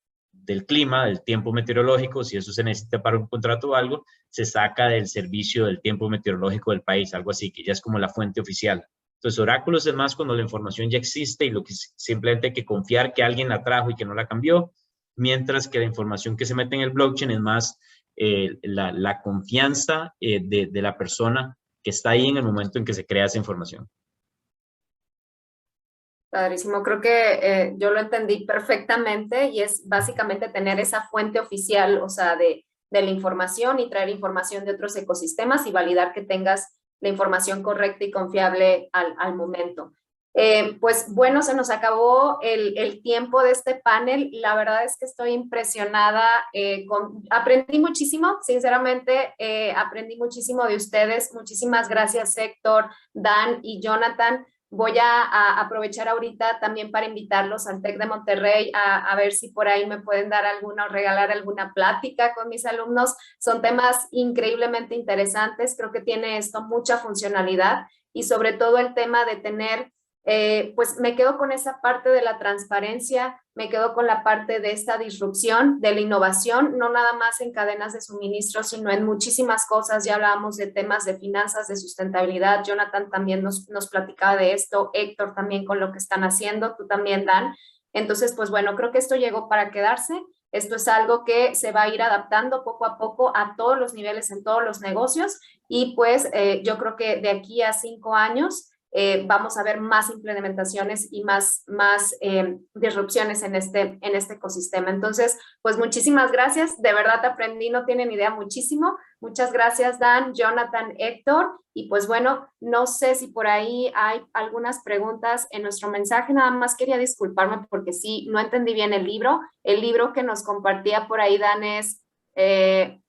clima, del tiempo meteorológico, si eso se necesita para un contrato o algo, se saca del servicio del tiempo meteorológico del país, algo así, que ya es como la fuente oficial. Entonces, oráculos es más cuando la información ya existe y lo que simplemente hay que confiar que alguien la trajo y que no la cambió, mientras que la información que se mete en el blockchain es más la confianza de la persona que está ahí en el momento en que se crea esa información. Padrísimo, creo que yo lo entendí perfectamente, y es básicamente tener esa fuente oficial, o sea, de la información, y traer información de otros ecosistemas y validar que tengas la información correcta y confiable al momento. Pues bueno, se nos acabó el tiempo de este panel. La verdad es que estoy impresionada. Aprendí muchísimo, sinceramente, aprendí muchísimo de ustedes. Muchísimas gracias, Héctor, Dan y Jonathan. Voy a aprovechar ahorita también para invitarlos al TEC de Monterrey a ver si por ahí me pueden dar alguna o regalar alguna plática con mis alumnos. Son temas increíblemente interesantes. Creo que tiene esto mucha funcionalidad y sobre todo el tema de tener pues me quedo con esa parte de la transparencia, me quedo con la parte de esta disrupción, de la innovación, no nada más en cadenas de suministro, sino en muchísimas cosas. Ya hablábamos de temas de finanzas, de sustentabilidad. Jonathan también nos platicaba de esto, Héctor también con lo que están haciendo, tú también, Dan. Entonces, pues bueno, creo que esto llegó para quedarse. Esto es algo que se va a ir adaptando poco a poco a todos los niveles, en todos los negocios. Y pues yo creo que de aquí a 5 años vamos a ver más implementaciones y más disrupciones en este ecosistema. Entonces, pues muchísimas gracias. De verdad aprendí, no tienen idea, muchísimo. Muchas gracias, Dan, Jonathan, Héctor. Y pues bueno, no sé si por ahí hay algunas preguntas en nuestro mensaje. Nada más quería disculparme porque sí, no entendí bien el libro. El libro que nos compartía por ahí, Dan, es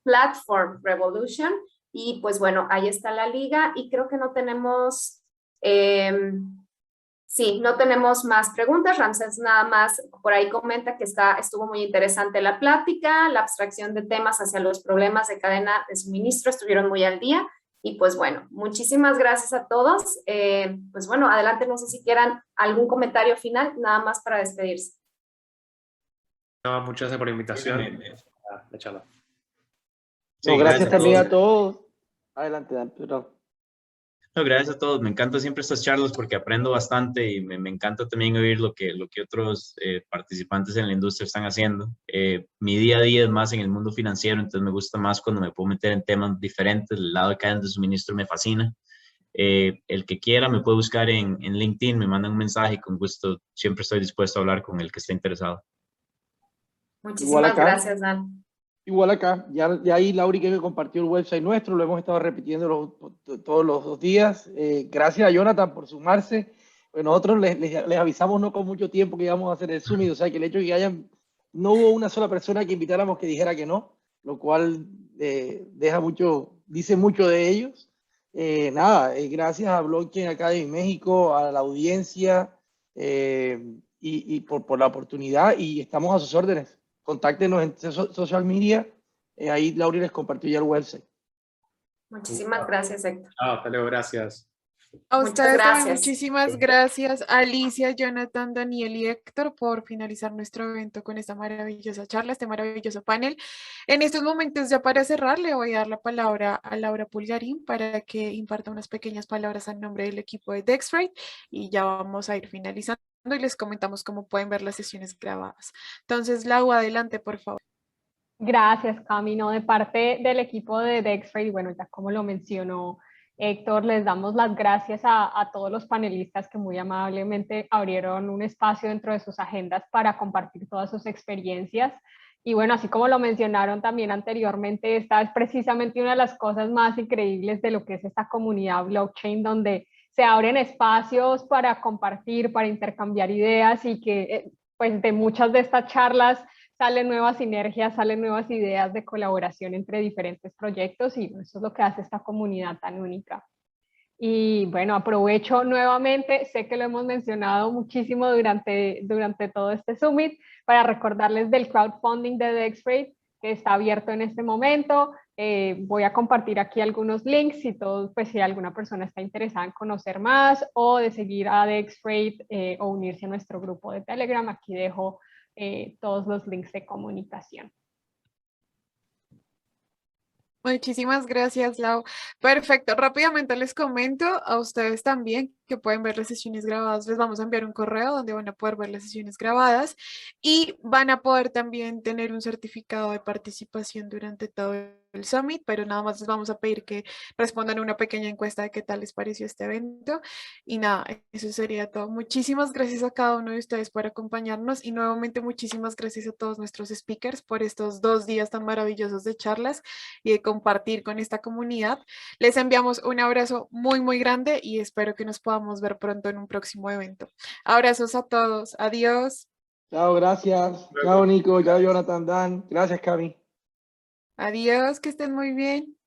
Platform Revolution. Y pues bueno, ahí está la liga y creo que no tenemos... sí, no tenemos más preguntas. Ramsés nada más por ahí comenta que estuvo muy interesante la plática, la abstracción de temas hacia los problemas de cadena de suministro estuvieron muy al día y pues bueno, muchísimas gracias a todos. Pues bueno, adelante, no sé si quieran algún comentario final, nada más para despedirse. No, muchas gracias por la invitación a la charla. Sí, no, gracias también a todos. Adelante, Dan, perdón. No, gracias a todos. Me encantan siempre estas charlas porque aprendo bastante y me encanta también oír lo que otros participantes en la industria están haciendo. Mi día a día es más en el mundo financiero, entonces me gusta más cuando me puedo meter en temas diferentes. El lado de cadenas de suministro me fascina. El que quiera me puede buscar en LinkedIn, me manda un mensaje y con gusto siempre estoy dispuesto a hablar con el que esté interesado. Muchísimas gracias, Dan. Igual acá, ya ahí Lauri que me compartió el website nuestro, lo hemos estado repitiendo todos los 2 días. Gracias a Jonathan por sumarse. Pues nosotros les avisamos no con mucho tiempo que íbamos a hacer el Summit, o sea que el hecho de que no hubo una sola persona que invitáramos que dijera que no, lo cual dice mucho de ellos. Gracias a Blockchain Academy México, a la audiencia y por la oportunidad y estamos a sus órdenes. Contáctenos en social media, ahí Lauri les compartió ya el website. Muchísimas gracias, Héctor. Hasta luego, gracias. A ustedes también, gracias. muchísimas gracias, Alicia, Jonathan, Daniel y Héctor, por finalizar nuestro evento con esta maravillosa charla, este maravilloso panel. En estos momentos, ya para cerrar, le voy a dar la palabra a Laura Pulgarín para que imparta unas pequeñas palabras en nombre del equipo de Dextrade y ya vamos a ir finalizando y les comentamos cómo pueden ver las sesiones grabadas. Entonces, Lau, adelante, por favor. Gracias, Camino. De parte del equipo de Dextrade, bueno, ya como lo mencionó Héctor, les damos las gracias a todos los panelistas que muy amablemente abrieron un espacio dentro de sus agendas para compartir todas sus experiencias. Y bueno, así como lo mencionaron también anteriormente, esta es precisamente una de las cosas más increíbles de lo que es esta comunidad blockchain, donde se abren espacios para compartir, para intercambiar ideas y que pues de muchas de estas charlas salen nuevas sinergias, salen nuevas ideas de colaboración entre diferentes proyectos y eso es lo que hace esta comunidad tan única. Y bueno, aprovecho nuevamente, sé que lo hemos mencionado muchísimo durante todo este Summit, para recordarles del crowdfunding de Dextrade que está abierto en este momento. Voy a compartir aquí algunos links y todos, pues si alguna persona está interesada en conocer más o de seguir a Dextrade o unirse a nuestro grupo de Telegram, aquí dejo todos los links de comunicación. Muchísimas gracias, Lau. Perfecto, rápidamente les comento a ustedes también que pueden ver las sesiones grabadas. Les vamos a enviar un correo donde van a poder ver las sesiones grabadas y van a poder también tener un certificado de participación durante todo el Summit, pero nada más les vamos a pedir que respondan una pequeña encuesta de qué tal les pareció este evento. Y nada, eso sería todo. Muchísimas gracias a cada uno de ustedes por acompañarnos y nuevamente muchísimas gracias a todos nuestros speakers por estos 2 días tan maravillosos de charlas y de compartir con esta comunidad. Les enviamos un abrazo muy, muy grande y espero que nos podamos ver pronto en un próximo evento. Abrazos a todos. Adiós. Chao, gracias. Chao, Nico. Chao, Jonathan, Dan. Gracias, Cami. Adiós, que estén muy bien.